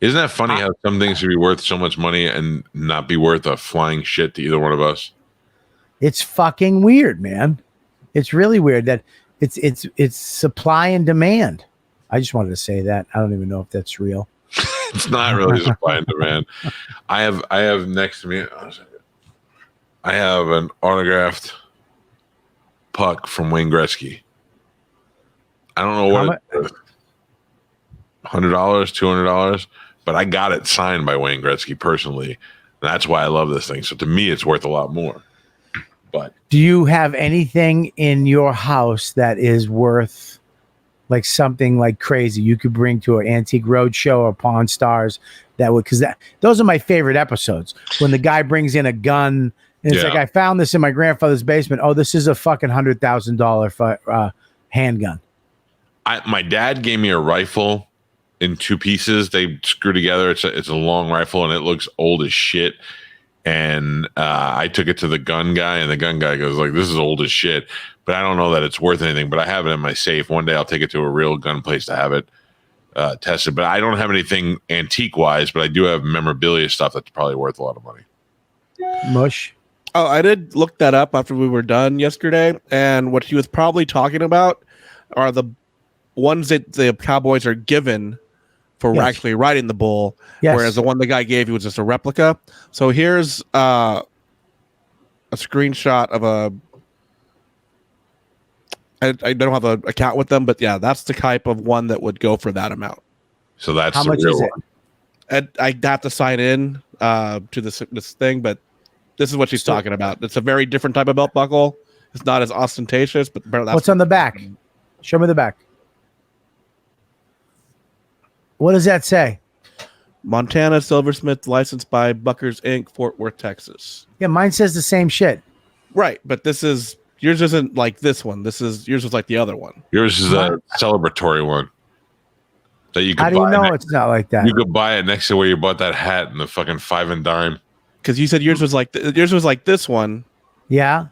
[SPEAKER 3] isn't that funny how some things should be worth so much money and not be worth a flying shit to either one of us?
[SPEAKER 1] It's fucking weird, man. It's really weird that it's supply and demand. I just wanted to say that. I don't even know if that's real.
[SPEAKER 3] It's not really supply and demand. I have next to me, I have an autographed puck from Wayne Gretzky. I don't know what it's worth. $100, $200, but I got it signed by Wayne Gretzky personally. And that's why I love this thing. So to me, it's worth a lot more. But
[SPEAKER 1] do you have anything in your house that is worth like something like crazy you could bring to an Antique Roadshow or Pawn Stars? That would, because those are my favorite episodes when the guy brings in a gun and it's like, I found this in my grandfather's basement. Oh, this is a fucking $100,000 handgun.
[SPEAKER 3] My dad gave me a rifle in 2 pieces. They screw together. It's a long rifle and it looks old as shit. And I took it to the gun guy, and the gun guy goes like, "This is old as shit," but I don't know that it's worth anything. But I have it in my safe. One day I'll take it to a real gun place to have it tested. But I don't have anything antique wise, but I do have memorabilia stuff that's probably worth a lot of money.
[SPEAKER 1] Mush.
[SPEAKER 4] Oh, I did look that up after we were done yesterday, and what he was probably talking about are the ones that the Cowboys are given for actually riding the bull, whereas the one the guy gave you was just a replica. So here's a screenshot of I don't have an account with them, but yeah, that's the type of one that would go for that amount.
[SPEAKER 3] So that's
[SPEAKER 1] how much is it?
[SPEAKER 4] And I have to sign in to this thing, but this is what she's talking about. It's a very different type of belt buckle. It's not as ostentatious, but that's
[SPEAKER 1] what's on the back? Show me the back. What does that say?
[SPEAKER 4] Montana Silversmith, licensed by Buckers Inc., Fort Worth, Texas.
[SPEAKER 1] Yeah, mine says the same shit.
[SPEAKER 4] Right, but yours isn't like this one. Yours was like the other one.
[SPEAKER 3] Yours is a celebratory one that you could buy.
[SPEAKER 1] How do you know it's not like that?
[SPEAKER 3] You could buy it next to where you bought that hat and the fucking 5 and dime.
[SPEAKER 4] Because you said yours was like this one.
[SPEAKER 1] Yeah.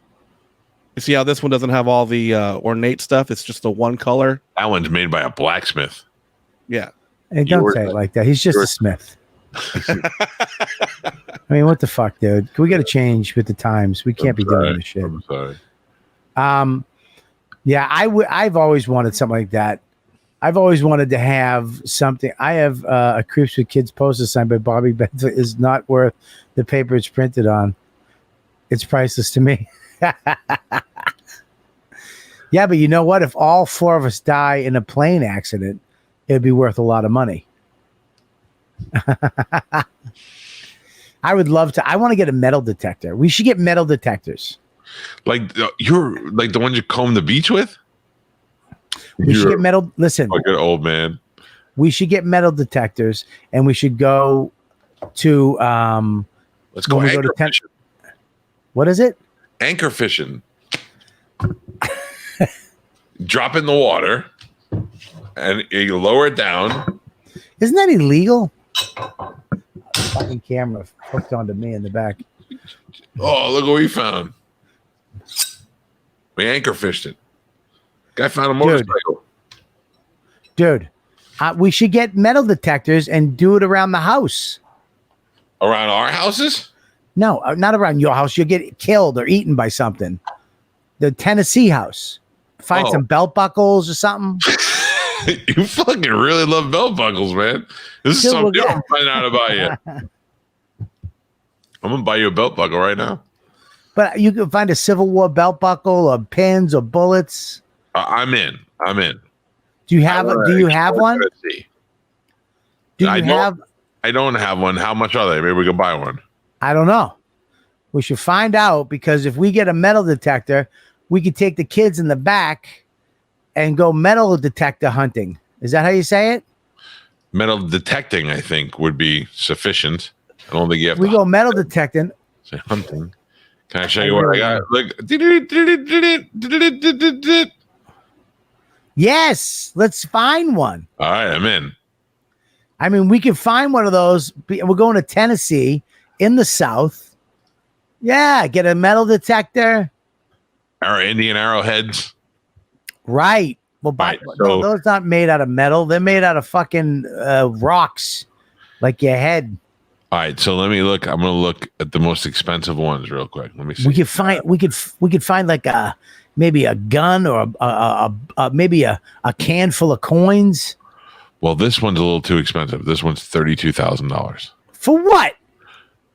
[SPEAKER 4] You see how this one doesn't have all the ornate stuff? It's just the one color.
[SPEAKER 3] That one's made by a blacksmith.
[SPEAKER 4] Yeah.
[SPEAKER 1] Hey, don't say it like that. He's just a smith. I mean, what the fuck, dude? We got to change with the times. We can't be doing this shit.
[SPEAKER 3] I'm sorry.
[SPEAKER 1] Yeah, I've always wanted something like that. I've always wanted to have something. I have a Creeps with Kids poster signed by Bobby Benson. Is not worth the paper it's printed on. It's priceless to me. Yeah, but you know what? If all 4 of us die in a plane accident, it'd be worth a lot of money. I would love to. I want to get a metal detector. We should get metal detectors.
[SPEAKER 3] Like you're like the ones you comb the beach with.
[SPEAKER 1] We should get metal. Listen,
[SPEAKER 3] like an old man.
[SPEAKER 1] We should get metal detectors, and we should go to.
[SPEAKER 3] Let's go anchor fishing.
[SPEAKER 1] What is it?
[SPEAKER 3] Anchor fishing. Drop in the water, and you lower it down.
[SPEAKER 1] Isn't that illegal? Fucking camera hooked onto me in the back.
[SPEAKER 3] Oh, look what we found. We anchor fished it. Guy found a motorcycle.
[SPEAKER 1] Dude, we should get metal detectors and do it around the house.
[SPEAKER 3] Around our houses?
[SPEAKER 1] No, not around your house. You'll get killed or eaten by something. The Tennessee house. Find some belt buckles or something.
[SPEAKER 3] You fucking really love belt buckles, man. This is something I'm finding out about you. I'm gonna buy you a belt buckle right now.
[SPEAKER 1] But you can find a Civil War belt buckle or pins or bullets.
[SPEAKER 3] I'm in.
[SPEAKER 1] Do you have one?
[SPEAKER 3] I don't have one. How much are they? Maybe we can buy one.
[SPEAKER 1] I don't know. We should find out, because if we get a metal detector, we could take the kids in the back and go metal detector hunting. Is that how you say it?
[SPEAKER 3] Metal detecting, I think, would be sufficient. I don't think you have
[SPEAKER 1] to go metal detecting.
[SPEAKER 3] Say hunting. Can I show you what I got? Look.
[SPEAKER 1] Yes, let's find one.
[SPEAKER 3] All right, I'm in.
[SPEAKER 1] I mean, we can find one of those. We're going to Tennessee in the South. Yeah, get a metal detector.
[SPEAKER 3] Our Indian arrowheads.
[SPEAKER 1] Right. Well, no, those aren't made out of metal. They're made out of fucking rocks, like your head.
[SPEAKER 3] All right, so let me look. I'm gonna look at the most expensive ones real quick. Let me see.
[SPEAKER 1] We could find like maybe a gun or maybe a can full of coins.
[SPEAKER 3] Well, this one's a little too expensive. This one's $32,000.
[SPEAKER 1] For what?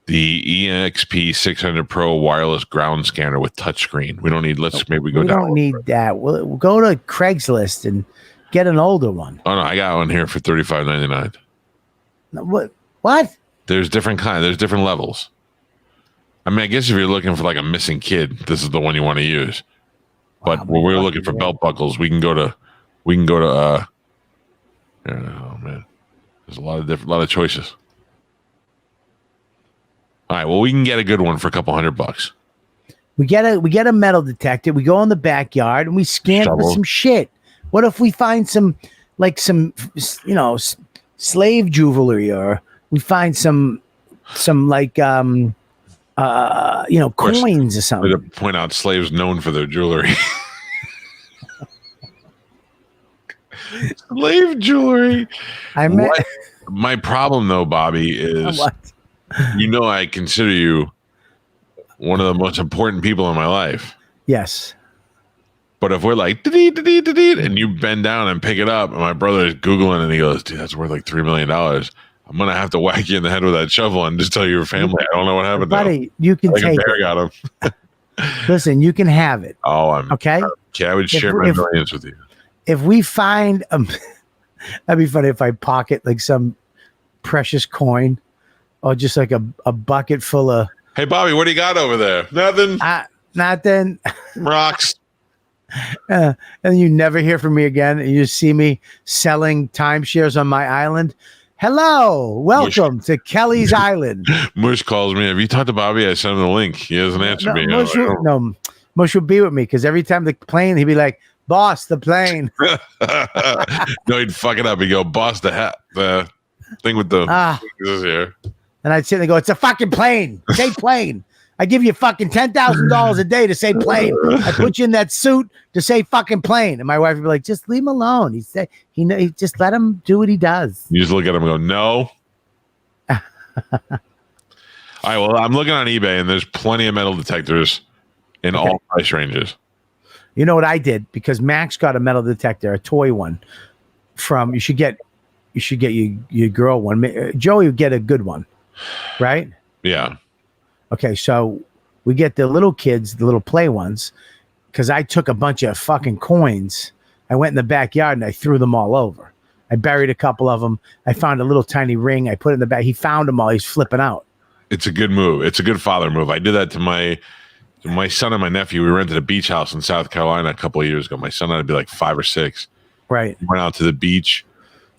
[SPEAKER 3] The EXP 600 Pro wireless ground scanner with touchscreen. We don't need. Maybe we go down.
[SPEAKER 1] We don't need that. We'll go to Craigslist and get an older one.
[SPEAKER 3] Oh no, I got one here for $35.99.
[SPEAKER 1] What?
[SPEAKER 3] There's different kinds. There's different levels. I mean, I guess if you're looking for like a missing kid, this is the one you want to use. But when we're looking for belt buckles, we can go to. Oh man, there's a lot of choices. All right, well, we can get a good one for a couple $100.
[SPEAKER 1] We get a metal detector. We go in the backyard and we scan for some shit. What if we find some slave jewelry, or we find some coins or something?
[SPEAKER 3] To point out, slaves known for their jewelry. Slave jewelry. My problem though, Bobby, is what? I consider you one of the most important people in my life.
[SPEAKER 1] Yes.
[SPEAKER 3] But if we're like, and you bend down and pick it up, and my brother is Googling and he goes, dude, that's worth like $3 million. I'm going to have to whack you in the head with that shovel and just tell your family. I don't know what happened.
[SPEAKER 1] Buddy, you can take it.
[SPEAKER 3] Got him.
[SPEAKER 1] Listen, you can have it.
[SPEAKER 3] Oh, I'm okay. I would share my millions with you.
[SPEAKER 1] If we find, that'd be funny if I pocket like some precious coin. Or just like a bucket full of.
[SPEAKER 3] Hey, Bobby, what do you got over there? Nothing.
[SPEAKER 1] Nothing.
[SPEAKER 3] Rocks.
[SPEAKER 1] And you never hear from me again. And you see me selling timeshares on my island. Hello, welcome to Kelly's Island.
[SPEAKER 3] Mush calls me. Have you talked to Bobby? I sent him the link. He hasn't answered me.
[SPEAKER 1] Mush will be with me because every time the plane, he'd be like, "Boss, the plane."
[SPEAKER 3] No, he'd fuck it up. He'd go, "Boss, the thing with the this is here."
[SPEAKER 1] And I'd sit there and go, "It's a fucking plane. Say plane. I give you fucking $10,000 a day to say plane. I put you in that suit to say fucking plane." And my wife would be like, "Just leave him alone. He just let him do what he does."
[SPEAKER 3] You just look at him and go, "No." All right. Well, I'm looking on eBay and there's plenty of metal detectors in all price ranges.
[SPEAKER 1] You know what I did? Because Max got a metal detector, a toy one. You should get your girl one. Joey would get a good one. Right?
[SPEAKER 3] Yeah.
[SPEAKER 1] Okay, so We get the little kids, the little play ones, because I took a bunch of fucking coins. I went in the backyard and I threw them all over. I buried a couple of them. I found a little tiny ring. I put it in the back. He found them all. He's flipping out.
[SPEAKER 3] It's a good move. It's a good father move. I did that to my son and my nephew. We rented a beach house in South Carolina a couple of years ago. My son had to be like 5 or 6.
[SPEAKER 1] Right.
[SPEAKER 3] We went out to the beach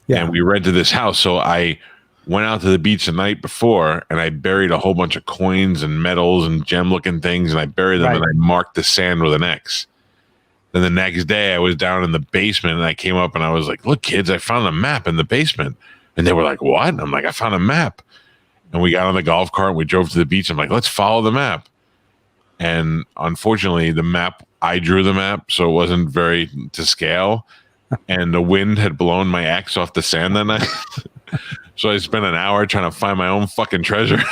[SPEAKER 3] and we rented this house. So I went out to the beach the night before and I buried a whole bunch of coins and medals and gem looking things. And I buried them and I marked the sand with an X. Then the next day I was down in the basement and I came up and I was like, look, kids, I found a map in the basement. And they were like, what? And I'm like, I found a map. And we got on the golf cart and we drove to the beach. I'm like, let's follow the map. And unfortunately, the map, I drew the map, so it wasn't very to scale. And the wind had blown my axe off the sand that night. So I spent an hour trying to find my own fucking treasure.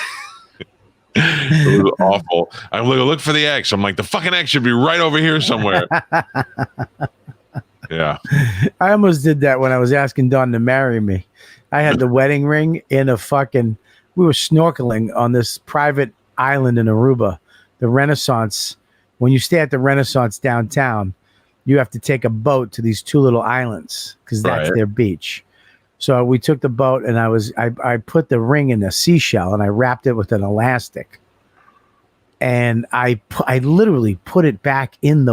[SPEAKER 3] It was awful. I'm like, look for the axe. I'm like, the fucking axe should be right over here somewhere. Yeah.
[SPEAKER 1] I almost did that when I was asking Dawn to marry me. I had the wedding ring in a fucking... We were snorkeling on this private island in Aruba, the Renaissance. When you stay at the Renaissance downtown, you have to take a boat to these 2 little islands because that's their beach. So we took the boat and I put the ring in a seashell and I wrapped it with an elastic. And I literally put it back in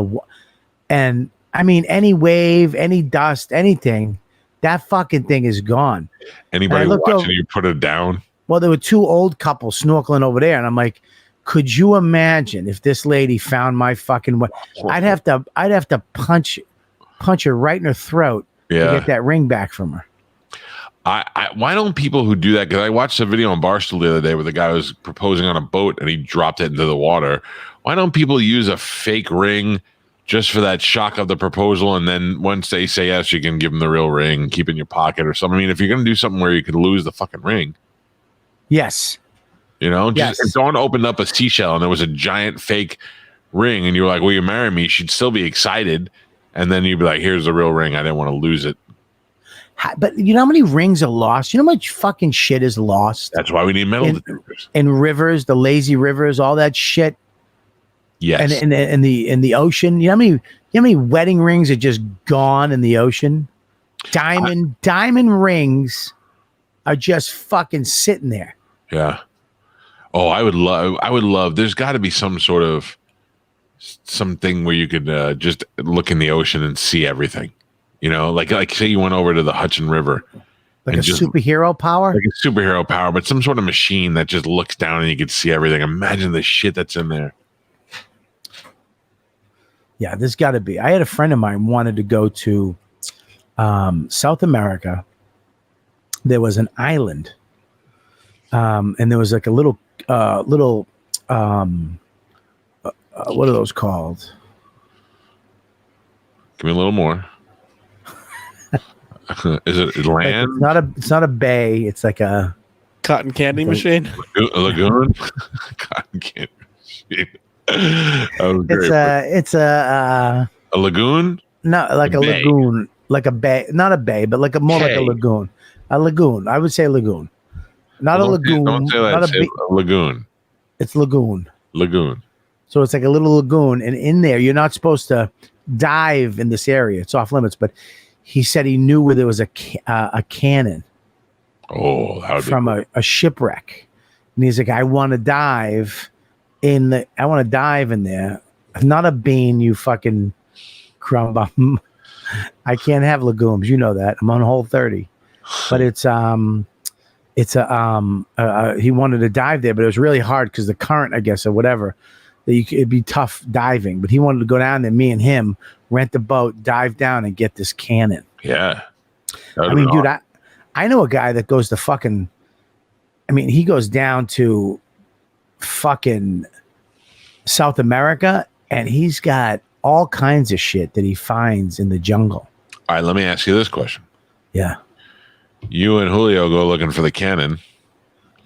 [SPEAKER 1] and I mean, any wave, any dust, anything, that fucking thing is gone.
[SPEAKER 3] Anybody watching you put it down?
[SPEAKER 1] Well, there were 2 old couples snorkeling over there, and I'm like, could you imagine if this lady found my fucking? I'd have to punch her right in her throat to get that ring back from her.
[SPEAKER 3] Why don't people who do that? Because I watched a video on Barstool the other day where the guy was proposing on a boat and he dropped it into the water. Why don't people use a fake ring just for that shock of the proposal, and then once they say yes, you can give them the real ring, keep it in your pocket or something? I mean, if you're going to do something where you could lose the fucking ring.
[SPEAKER 1] Yes.
[SPEAKER 3] You know, just if Dawn opened up a seashell and there was a giant fake ring and you were like, will you marry me? She'd still be excited. And then you'd be like, here's the real ring. I didn't want to lose it.
[SPEAKER 1] But you know how many rings are lost? You know how much fucking shit is lost?
[SPEAKER 3] That's why we need metal detectors.
[SPEAKER 1] In rivers, the lazy rivers, all that shit.
[SPEAKER 3] Yes.
[SPEAKER 1] And in the ocean. You know how many wedding rings are just gone in the ocean? Diamond rings are just fucking sitting there.
[SPEAKER 3] Yeah. Oh, I would love, there's got to be some sort of something where you could just look in the ocean and see everything. You know, like say you went over to the Hudson River.
[SPEAKER 1] Like a superhero power?
[SPEAKER 3] Like a superhero power, but some sort of machine that just looks down and you can see everything. Imagine the shit that's in there.
[SPEAKER 1] Yeah, there's got to be. I had a friend of mine wanted to go to South America. There was an island. And there was like a little what are those called?
[SPEAKER 3] Give me a little more. Is it land?
[SPEAKER 1] It's not a bay. It's like a
[SPEAKER 4] cotton candy machine.
[SPEAKER 3] A lagoon. Cotton candy machine.
[SPEAKER 1] It's a
[SPEAKER 3] lagoon.
[SPEAKER 1] No, like a lagoon, like a bay, not a bay, but like like a lagoon. A lagoon. I would say lagoon. Not a lagoon.
[SPEAKER 3] Don't say that.
[SPEAKER 1] Not
[SPEAKER 3] say a lagoon.
[SPEAKER 1] It's lagoon.
[SPEAKER 3] Lagoon.
[SPEAKER 1] So it's like a little lagoon, and in there, you're not supposed to dive in this area. It's off limits. But he said he knew where there was a cannon.
[SPEAKER 3] Oh, that would
[SPEAKER 1] from
[SPEAKER 3] be cool.
[SPEAKER 1] a shipwreck, and he's like, I want to dive in there. Not a bean, you fucking crumb. I can't have legumes. You know that. I'm on Whole30, but he wanted to dive there, but it was really hard because the current, I guess, or whatever, it'd be tough diving, but he wanted to go down there, me and him, rent the boat, dive down and get this cannon.
[SPEAKER 3] Yeah.
[SPEAKER 1] I mean, dude, I know a guy that goes to fucking, I mean, he goes down to fucking South America and he's got all kinds of shit that he finds in the jungle.
[SPEAKER 3] All right, let me ask you this question.
[SPEAKER 1] Yeah.
[SPEAKER 3] You and Julio go looking for the cannon.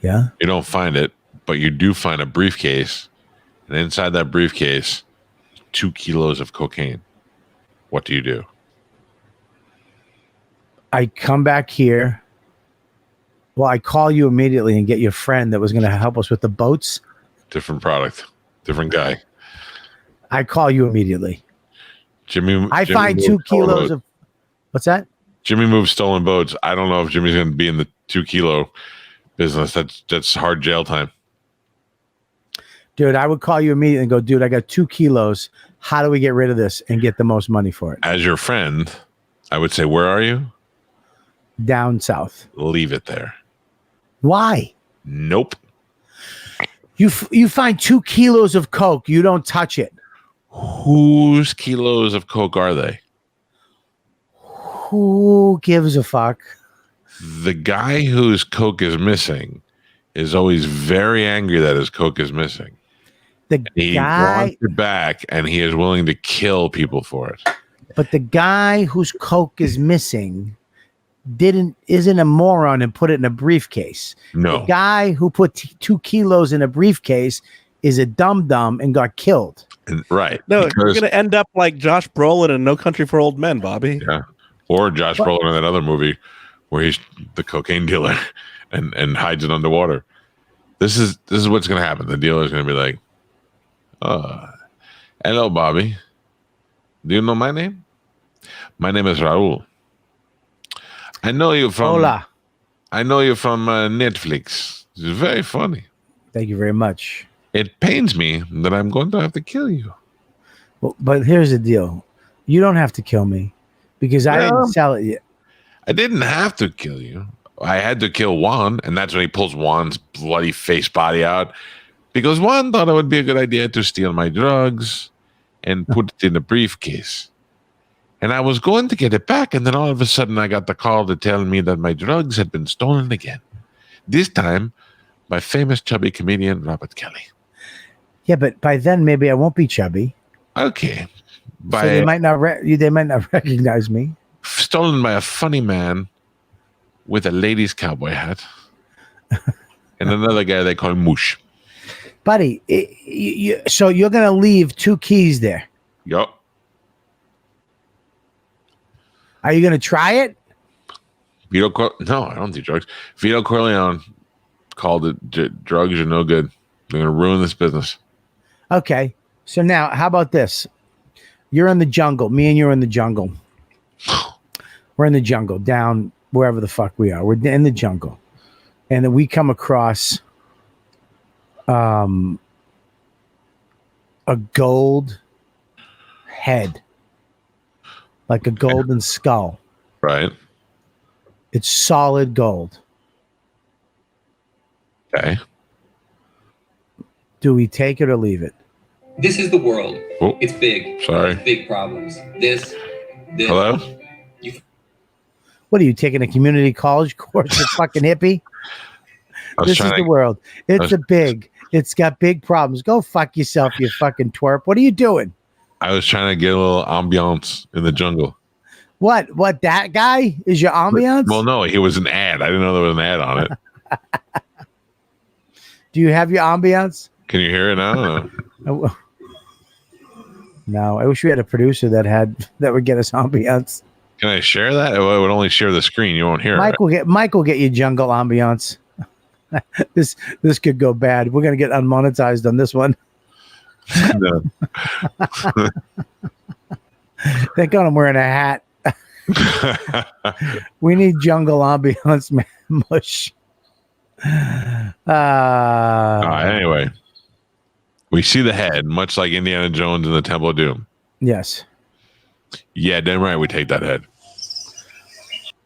[SPEAKER 1] Yeah.
[SPEAKER 3] You don't find it, but you do find a briefcase. And inside that briefcase, 2 kilos of cocaine. What do you do?
[SPEAKER 1] I come back here. Well, I call you immediately and get your friend that was going to help us with the boats.
[SPEAKER 3] Different product. Different guy.
[SPEAKER 1] I call you immediately.
[SPEAKER 3] Jimmy
[SPEAKER 1] find
[SPEAKER 3] moves
[SPEAKER 1] 2 kilos
[SPEAKER 3] stolen
[SPEAKER 1] of what's that?
[SPEAKER 3] Jimmy moves stolen boats. I don't know if Jimmy's going to be in the 2 kilo business. That's hard jail time.
[SPEAKER 1] Dude, I would call you immediately and go, dude, I got 2 kilos. How do we get rid of this and get the most money for it?
[SPEAKER 3] As your friend, I would say, where are you?
[SPEAKER 1] Down south.
[SPEAKER 3] Leave it there.
[SPEAKER 1] Why?
[SPEAKER 3] Nope.
[SPEAKER 1] You find 2 kilos of coke. You don't touch it.
[SPEAKER 3] Whose kilos of coke are they?
[SPEAKER 1] Who gives a fuck?
[SPEAKER 3] The guy whose coke is missing is always very angry that his coke is missing. He wants it back, and he is willing to kill people for it.
[SPEAKER 1] But the guy whose coke is missing isn't a moron and put it in a briefcase.
[SPEAKER 3] No.
[SPEAKER 1] The guy who put 2 kilos in a briefcase is a dum-dum and got killed.
[SPEAKER 3] Right.
[SPEAKER 4] No, you're going to end up like Josh Brolin in No Country for Old Men, Bobby.
[SPEAKER 3] Yeah. Or Josh Brolin in that other movie where he's the cocaine dealer and hides it underwater. This is what's going to happen. The dealer is going to be like, hello, Bobby. Do you know my name? My name is Raul. I know you from
[SPEAKER 1] Hola.
[SPEAKER 3] I know you from Netflix. It's very funny.
[SPEAKER 1] Thank you very much.
[SPEAKER 3] It pains me that I'm going to have to kill you.
[SPEAKER 1] Well, but here's the deal. You don't have to kill me because I didn't sell it yet.
[SPEAKER 3] I didn't have to kill you. I had to kill Juan, and that's when he pulls Juan's bloody face body out because Juan thought it would be a good idea to steal my drugs and put it in a briefcase. And I was going to get it back, and then all of a sudden I got the call to tell me that my drugs had been stolen again. This time by famous chubby comedian Robert Kelly.
[SPEAKER 1] Yeah, but by then maybe I won't be chubby.
[SPEAKER 3] Okay.
[SPEAKER 1] So they might not recognize me.
[SPEAKER 3] Stolen by a funny man with a lady's cowboy hat and another guy they call Moosh.
[SPEAKER 1] Buddy, so you're going to leave 2 keys there.
[SPEAKER 3] Yup.
[SPEAKER 1] Are you going to try it?
[SPEAKER 3] No, I don't do drugs. Vito Corleone called it drugs are no good. They're going to ruin this business.
[SPEAKER 1] Okay. So now, how about this? You're in the jungle. Me and you are in the jungle. We're in the jungle, down wherever the fuck we are. We're in the jungle. And then we come across a gold head. Like a golden skull.
[SPEAKER 3] Right.
[SPEAKER 1] It's solid gold.
[SPEAKER 3] Okay.
[SPEAKER 1] Do we take it or leave it?
[SPEAKER 7] This is the world.
[SPEAKER 3] Oh,
[SPEAKER 7] it's big.
[SPEAKER 3] Sorry.
[SPEAKER 7] It's big problems. This.
[SPEAKER 3] Hello?
[SPEAKER 1] What are you taking a community college course, you fucking hippie? This is the world. It's got big problems. Go fuck yourself, you fucking twerp. What are you doing?
[SPEAKER 3] I was trying to get a little ambiance in the jungle.
[SPEAKER 1] What, that guy is your ambiance?
[SPEAKER 3] Well, no, he was an ad. I didn't know there was an ad on it.
[SPEAKER 1] Do you have your ambiance?
[SPEAKER 3] Can you hear it now?
[SPEAKER 1] No, I wish we had a producer that would get us ambiance.
[SPEAKER 3] Can I share that? I would only share the screen. You won't hear it.
[SPEAKER 1] Mike will get you jungle ambiance. This could go bad. We're gonna get unmonetized on this one.
[SPEAKER 3] No.
[SPEAKER 1] Thank God I'm wearing a hat. We need jungle ambiance, man. Mush.
[SPEAKER 3] Anyway, we see the head, much like Indiana Jones in the Temple of Doom.
[SPEAKER 1] Yes.
[SPEAKER 3] Yeah, damn right. We take that head.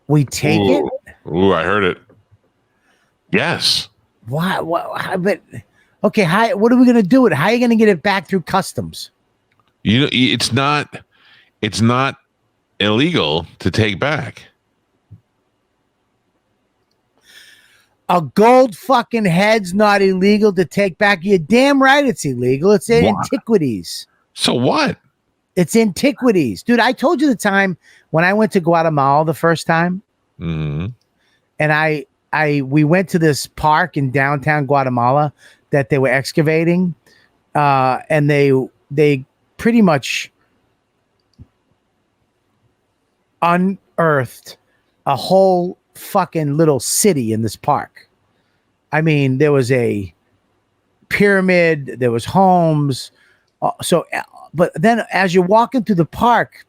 [SPEAKER 1] We take it.
[SPEAKER 3] Ooh, I heard it. Yes.
[SPEAKER 1] Why? But okay. What are we gonna do with it? How are you gonna get it back through customs?
[SPEAKER 3] You know, it's not illegal to take back.
[SPEAKER 1] A gold fucking head's not illegal to take back. You're damn right it's illegal. It's in antiquities.
[SPEAKER 3] So what?
[SPEAKER 1] It's antiquities. Dude, I told you the time when I went to Guatemala the first time.
[SPEAKER 3] Mm-hmm.
[SPEAKER 1] And we went to this park in downtown Guatemala that they were excavating. And they pretty much unearthed a whole fucking little city in this park. I mean, there was a pyramid. There was homes. But then as you're walking through the park,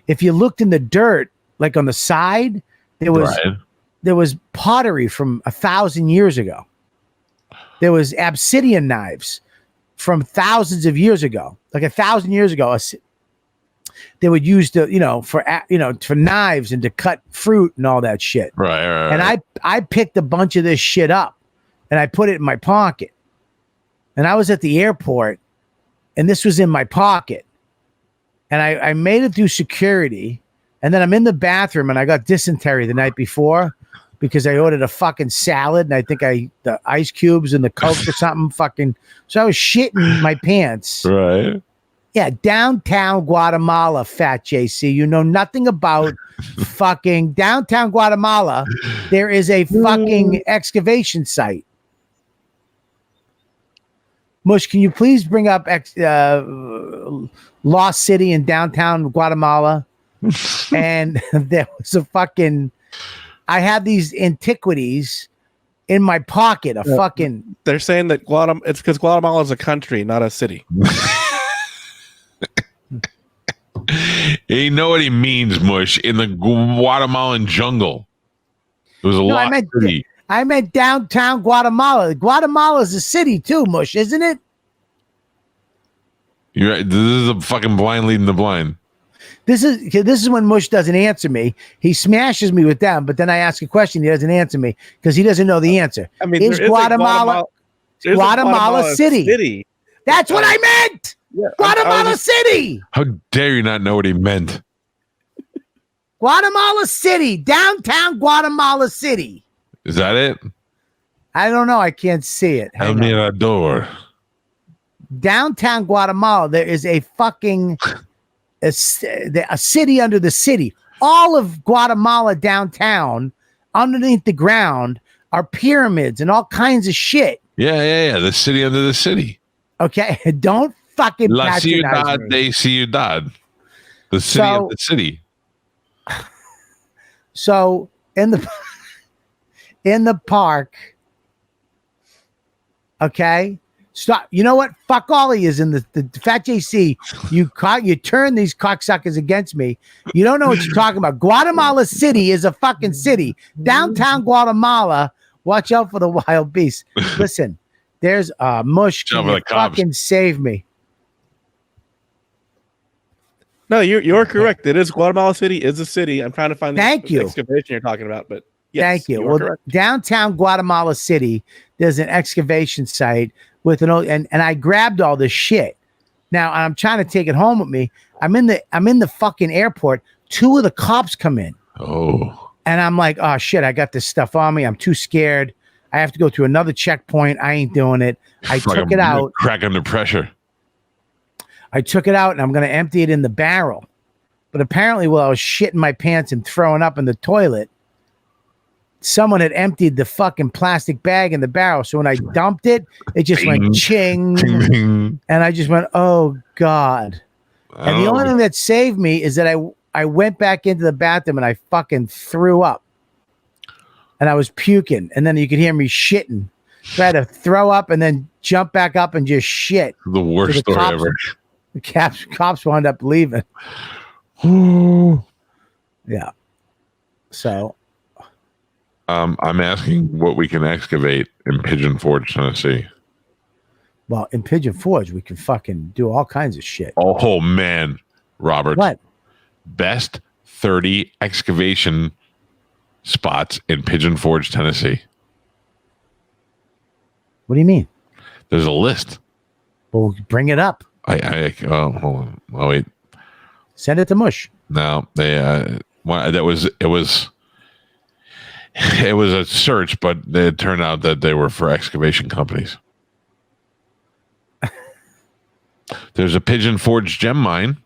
[SPEAKER 1] if you looked in the dirt, like on the side, there was pottery from 1,000 years ago. There was obsidian knives from thousands of years ago, like 1,000 years ago. They would use for knives and to cut fruit and all that shit.
[SPEAKER 3] Right.
[SPEAKER 1] And I picked a bunch of this shit up and I put it in my pocket. And I was at the airport and this was in my pocket. And I made it through security. And then I'm in the bathroom and I got dysentery the night before because I ordered a fucking salad and I think the ice cubes and the Coke or something so I was shitting my pants.
[SPEAKER 3] Right.
[SPEAKER 1] Yeah, downtown Guatemala, Fat JC. You know nothing about fucking downtown Guatemala. There is a fucking excavation site. Mush, can you please bring up Lost City in downtown Guatemala? And there was I had these antiquities in my pocket.
[SPEAKER 4] They're saying that it's because Guatemala is a country, not a city.
[SPEAKER 3] You know what he means, Mush. In the Guatemalan jungle, there was a lot.
[SPEAKER 1] I meant downtown Guatemala. Guatemala is a city too, Mush, isn't it?
[SPEAKER 3] You're right. This is a fucking blind leading the blind.
[SPEAKER 1] This is when Mush doesn't answer me. He smashes me with them, but then I ask a question. He doesn't answer me because he doesn't know the answer.
[SPEAKER 4] I mean,
[SPEAKER 1] is Guatemala City? That's what I meant. Yeah, Guatemala City.
[SPEAKER 3] How dare you not know what he meant?
[SPEAKER 1] Guatemala City, downtown Guatemala City.
[SPEAKER 3] Is that it?
[SPEAKER 1] I don't know. I can't see it.
[SPEAKER 3] El Mirador.
[SPEAKER 1] Downtown Guatemala, there is a fucking a city under the city. All of Guatemala downtown, underneath the ground, are pyramids and all kinds of shit.
[SPEAKER 3] Yeah. The city under the city.
[SPEAKER 1] Okay, don't fucking
[SPEAKER 3] La Ciudad de Ciudad. The city of the city.
[SPEAKER 1] So in the park, okay. Stop. You know what? Fuck all of you is in the Fat JC. You turn these cocksuckers against me. You don't know what you're talking about. Guatemala City is a fucking city. Downtown Guatemala. Watch out for the wild beasts. Listen, there's Mush. Fucking save me.
[SPEAKER 4] No, you're correct. It is Guatemala City is a city. I'm trying to find the excavation you're talking about, but yes,
[SPEAKER 1] thank you.
[SPEAKER 4] Well, correct.
[SPEAKER 1] Downtown Guatemala City, there's an excavation site with an old and I grabbed all this shit. Now I'm trying to take it home with me. I'm in the fucking airport. 2 of the cops come in.
[SPEAKER 3] Oh.
[SPEAKER 1] And I'm like, oh shit, I got this stuff on me. I'm too scared. I have to go through another checkpoint. I ain't doing it. I took it out.
[SPEAKER 3] Crack under pressure.
[SPEAKER 1] I took it out and I'm going to empty it in the barrel. But apparently while I was shitting my pants and throwing up in the toilet, someone had emptied the fucking plastic bag in the barrel. So when I dumped it, it just went ching. And I just went, oh God. And the only thing that saved me is that I went back into the bathroom and I fucking threw up. And I was puking. And then you could hear me shitting. So I had to throw up and then jump back up and just shit.
[SPEAKER 3] The worst story ever.
[SPEAKER 1] The cops wound up leaving. Yeah. So.
[SPEAKER 3] I'm asking what we can excavate in Pigeon Forge, Tennessee.
[SPEAKER 1] Well, in Pigeon Forge, we can fucking do all kinds of shit.
[SPEAKER 3] Oh, man. Robert.
[SPEAKER 1] What?
[SPEAKER 3] Best 30 excavation spots in Pigeon Forge, Tennessee.
[SPEAKER 1] What do you mean?
[SPEAKER 3] There's a list.
[SPEAKER 1] Well, bring it up.
[SPEAKER 3] Hold on. Oh, wait.
[SPEAKER 1] Send it to Mush.
[SPEAKER 3] No, it was a search, but it turned out that they were for excavation companies. There's a Pigeon Forge gem mine.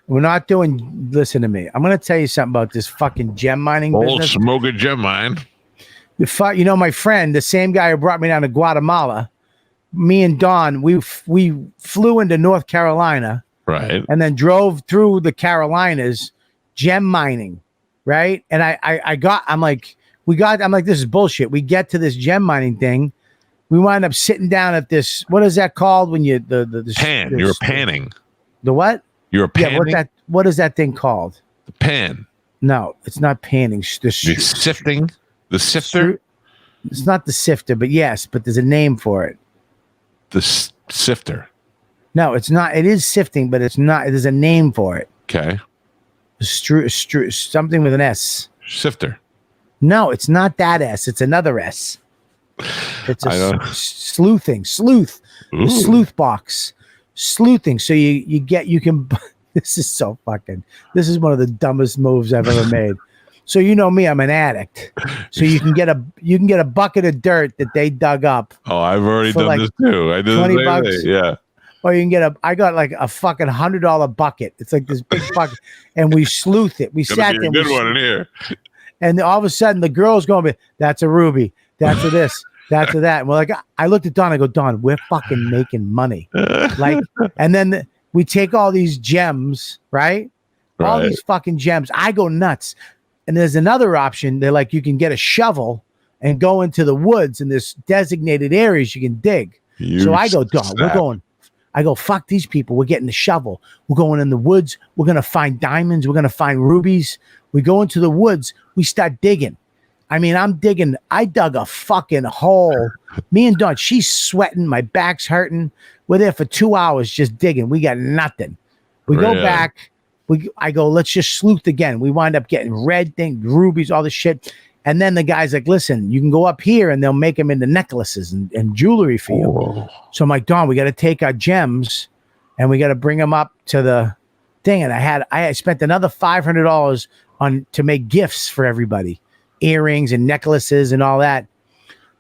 [SPEAKER 1] We're not doing. Listen to me. I'm going to tell you something about this fucking gem mining business.
[SPEAKER 3] Smoke a gem mine.
[SPEAKER 1] You know, my friend, the same guy who brought me down to Guatemala. Me and Don, we flew into North Carolina,
[SPEAKER 3] right,
[SPEAKER 1] and then drove through the Carolinas, gem mining, right. And I'm like, this is bullshit. We get to this gem mining thing, We wind up sitting down at this. What is that called when you the
[SPEAKER 3] Pan. You were panning.
[SPEAKER 1] The what?
[SPEAKER 3] You were panning.
[SPEAKER 1] Yeah. What is that thing called?
[SPEAKER 3] The pan.
[SPEAKER 1] No, it's not panning.
[SPEAKER 3] The sifting. The sifter.
[SPEAKER 1] It's not the sifter, but yes, but there's a name for it.
[SPEAKER 3] The sifter.
[SPEAKER 1] No, it's not. It is sifting, but it's not. There's a name for it.
[SPEAKER 3] Okay.
[SPEAKER 1] Something with an S.
[SPEAKER 3] Sifter.
[SPEAKER 1] No, it's not that S. It's another S. It's a sleuthing. Sleuth. The sleuth box. Sleuthing. So you can. This is so fucking. This is one of the dumbest moves I've ever made. So you know me, I'm an addict. So you can get a bucket of dirt that they dug up.
[SPEAKER 3] Oh, I've already done
[SPEAKER 1] like
[SPEAKER 3] this too. I did $20. Yeah.
[SPEAKER 1] Or you can get I got like a fucking $100 bucket. It's like this big bucket, and we sleuth it. We sat there.
[SPEAKER 3] Good one in here.
[SPEAKER 1] And all of a sudden, the girl's going, "That's a ruby. That's a this. That's a that." And we're like, I looked at Don. I go, "Don, we're fucking making money." Like, and then we take all these gems, right? All these fucking gems. I go nuts. And there's another option. They're like, you can get a shovel and go into the woods in this designated areas you can dig. So I go, Don, we're going. I go, fuck these people. We're getting the shovel. We're going in the woods. We're going to find diamonds. We're going to find rubies. We go into the woods. We start digging. I mean, I'm digging. I dug a fucking hole. Me and Don, she's sweating. My back's hurting. We're there for 2 hours just digging. We got nothing. We go back. I go, let's just sleuth again. We wind up getting red things, rubies, all this shit. And then the guy's like, listen, you can go up here and they'll make them into necklaces and jewelry for you. Oh. So I'm like, Don, we got to take our gems and we got to bring them up to the thing. And I spent another $500 to make gifts for everybody, earrings and necklaces and all that.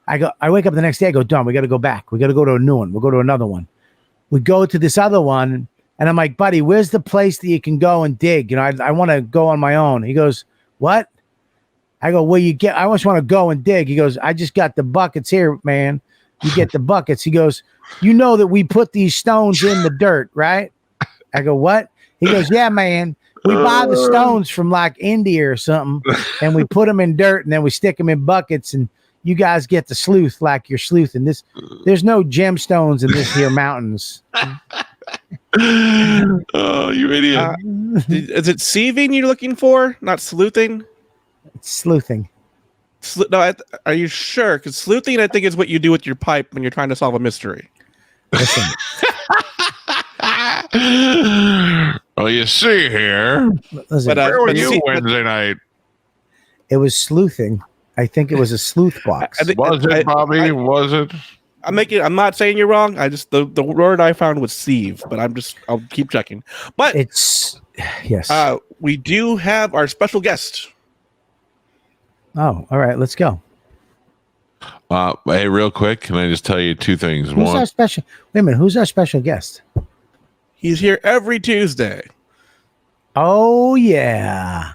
[SPEAKER 1] I wake up the next day. I go, Don, we got to go back. We got to go to a new one. We'll go to another one. We go to this other one. And I'm like, buddy, where's the place that you can go and dig? You know, I want to go on my own. He goes, what? I go, well, I just want to go and dig. He goes, I just got the buckets here, man. You get the buckets. He goes, you know that we put these stones in the dirt, right? I go, what? He goes, yeah, man. We buy the stones from like India or something, and we put them in dirt, and then we stick them in buckets, and you guys get the sleuth like you're sleuthing. There's no gemstones in this here mountains.
[SPEAKER 3] Oh, you idiot.
[SPEAKER 4] Is it sieving you're looking for, not sleuthing?
[SPEAKER 1] It's sleuthing.
[SPEAKER 4] Are you sure? Because sleuthing, I think, is what you do with your pipe when you're trying to solve a mystery.
[SPEAKER 1] Listen.
[SPEAKER 3] Well, you see here.
[SPEAKER 1] Listen,
[SPEAKER 3] where were you Wednesday night?
[SPEAKER 1] It was sleuthing. I think it was a sleuth box.
[SPEAKER 3] Was it, Bobby? Was it?
[SPEAKER 4] I'm not saying you're wrong. I just the word I found was sieve, but I'll keep checking. But
[SPEAKER 1] it's yes.
[SPEAKER 4] We do have our special guest.
[SPEAKER 1] Oh, all right, let's go.
[SPEAKER 3] Hey, real quick, can I just tell you two things?
[SPEAKER 1] Wait a minute, who's our special guest?
[SPEAKER 4] He's here every Tuesday.
[SPEAKER 1] Oh yeah.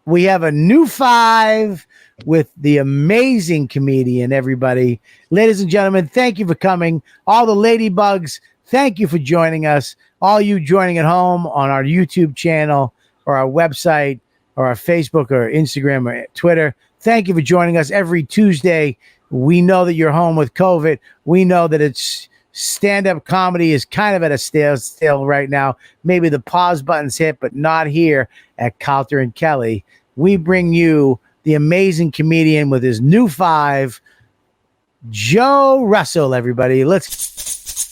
[SPEAKER 1] We have a new 5 with the amazing comedian, everybody. Ladies and gentlemen, thank you for coming. All the ladybugs, thank you for joining us. All you joining at home on our YouTube channel or our website or our Facebook or Instagram or Twitter, thank you for joining us every Tuesday. We know that you're home with COVID. We know that it's stand-up comedy is kind of at a stale right now. Maybe the pause button's hit, but not here at Calta and Kelly. We bring you the amazing comedian with his new 5, Joe Russell, everybody. Let's.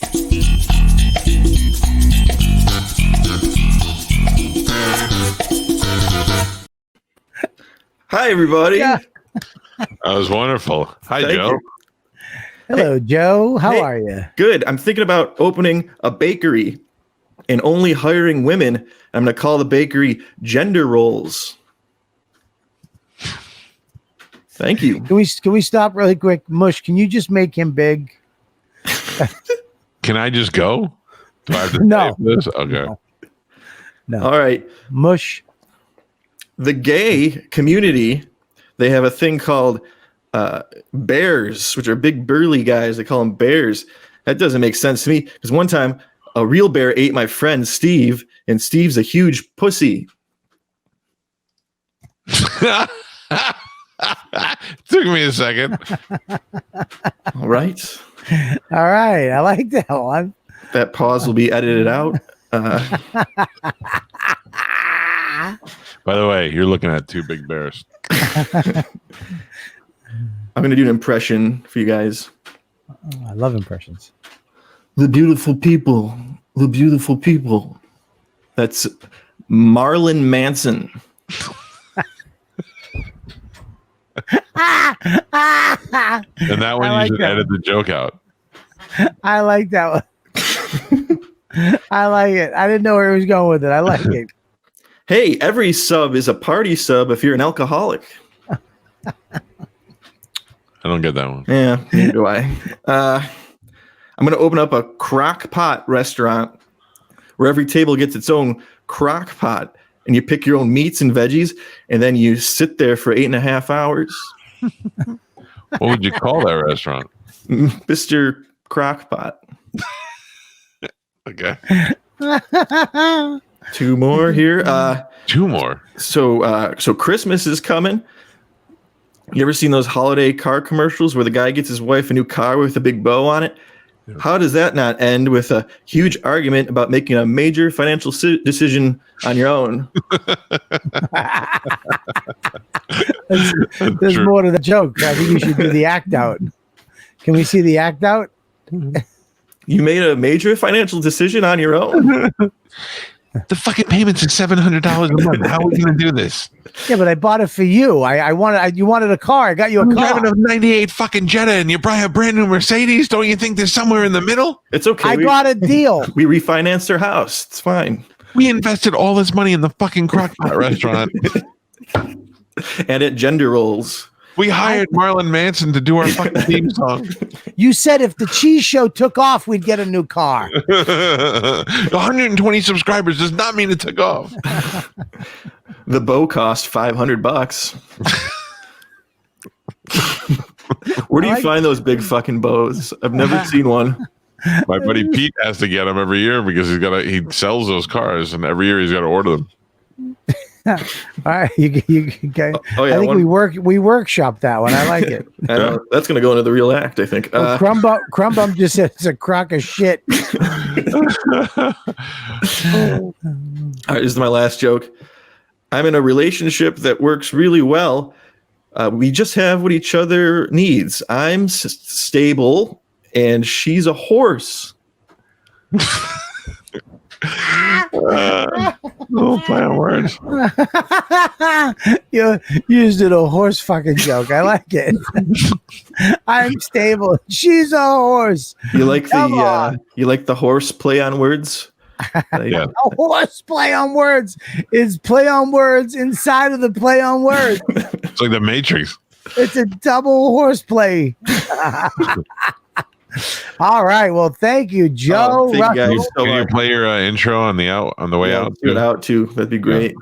[SPEAKER 8] Hi, everybody.
[SPEAKER 1] Yeah.
[SPEAKER 3] That was wonderful. Hi,
[SPEAKER 8] Thank
[SPEAKER 3] Joe.
[SPEAKER 8] you.
[SPEAKER 1] Hello, Joe. How are you?
[SPEAKER 8] Good. I'm thinking about opening a bakery and only hiring women. I'm going to call the bakery Gender Roles. Thank you.
[SPEAKER 1] Can we stop really quick? Mush, can you just make him big?
[SPEAKER 3] Can I just go? Do I have to
[SPEAKER 1] No.
[SPEAKER 3] say this? Okay.
[SPEAKER 1] No.
[SPEAKER 8] All right.
[SPEAKER 1] Mush.
[SPEAKER 8] The gay community, they have a thing called bears, which are big burly guys. They call them bears. That doesn't make sense to me because one time a real bear ate my friend Steve, and Steve's a huge pussy.
[SPEAKER 3] Took me a second.
[SPEAKER 8] All right.
[SPEAKER 1] All right. I like that one.
[SPEAKER 8] That pause will be edited out.
[SPEAKER 3] By the way, you're looking at two big bears.
[SPEAKER 8] I'm going to do an impression for you guys.
[SPEAKER 1] I love impressions.
[SPEAKER 8] The beautiful people. The beautiful people. That's Marlon Manson.
[SPEAKER 3] And that one,
[SPEAKER 1] like
[SPEAKER 3] you just
[SPEAKER 1] that
[SPEAKER 3] edit the joke out.
[SPEAKER 1] I like that one. I like it. I didn't know where he was going with it. I like it.
[SPEAKER 8] Hey, every sub is a party sub if you're an alcoholic.
[SPEAKER 3] I don't get that one.
[SPEAKER 8] Yeah, neither do I. I'm going to open up a crock pot restaurant where every table gets its own crock pot, and you pick your own meats and veggies, and then you sit there for 8.5 hours.
[SPEAKER 3] What would you call that restaurant?
[SPEAKER 8] Mr. Crockpot.
[SPEAKER 3] Okay.
[SPEAKER 8] 2 more here.
[SPEAKER 3] 2 more.
[SPEAKER 8] So Christmas is coming. You ever seen those holiday car commercials where the guy gets his wife a new car with a big bow on it? How does that not end with a huge argument about making a major financial decision on your own?
[SPEAKER 1] There's
[SPEAKER 3] True.
[SPEAKER 1] more to the joke. I think you should do the act out. Can we see the act out?
[SPEAKER 8] You made a major financial decision on your own?
[SPEAKER 3] The fucking payments are $700 a month. How are we going to do this?
[SPEAKER 1] Yeah, but I bought it for you. You wanted a car. I got you a
[SPEAKER 3] I'm
[SPEAKER 1] car.
[SPEAKER 3] driving a '98 fucking Jetta, and you buy a brand new Mercedes. Don't you think there's somewhere in the middle?
[SPEAKER 8] It's okay.
[SPEAKER 1] I got a deal.
[SPEAKER 8] We refinanced our house. It's fine.
[SPEAKER 3] We invested all this money in the fucking crockpot restaurant.
[SPEAKER 8] And at gender roles.
[SPEAKER 3] We hired Marlon Manson to do our fucking theme song.
[SPEAKER 1] You said if the cheese show took off, we'd get a new car.
[SPEAKER 3] 120 subscribers does not mean it took off.
[SPEAKER 8] The bow cost $500. Where do you find those big fucking bows? I've never seen one.
[SPEAKER 3] My buddy Pete has to get them every year because he sells those cars, and every year he's got to order them.
[SPEAKER 1] All right, you okay?
[SPEAKER 8] Oh, yeah,
[SPEAKER 1] I think we workshop that one. I like it.
[SPEAKER 8] I know. That's going to go into the real act, I think.
[SPEAKER 1] Crumbum just said it's a crock of shit.
[SPEAKER 8] All right, this is my last joke. I'm in a relationship that works really well. We just have what each other needs. I'm stable, and she's a horse.
[SPEAKER 3] Little play on words.
[SPEAKER 1] You used it a horse fucking joke. I like it. I'm stable. She's a horse.
[SPEAKER 8] You like
[SPEAKER 1] Come on.
[SPEAKER 8] the horse play on words?
[SPEAKER 3] Yeah.
[SPEAKER 1] A horse play on words is play on words inside of the play on words.
[SPEAKER 3] It's like the Matrix.
[SPEAKER 1] It's a double horse play. All right. Well, thank you, Joe.
[SPEAKER 8] Thank you guys so
[SPEAKER 3] Can you
[SPEAKER 8] much.
[SPEAKER 3] play your intro on the way
[SPEAKER 8] Yeah,
[SPEAKER 3] out?
[SPEAKER 8] do it out too. That'd be great.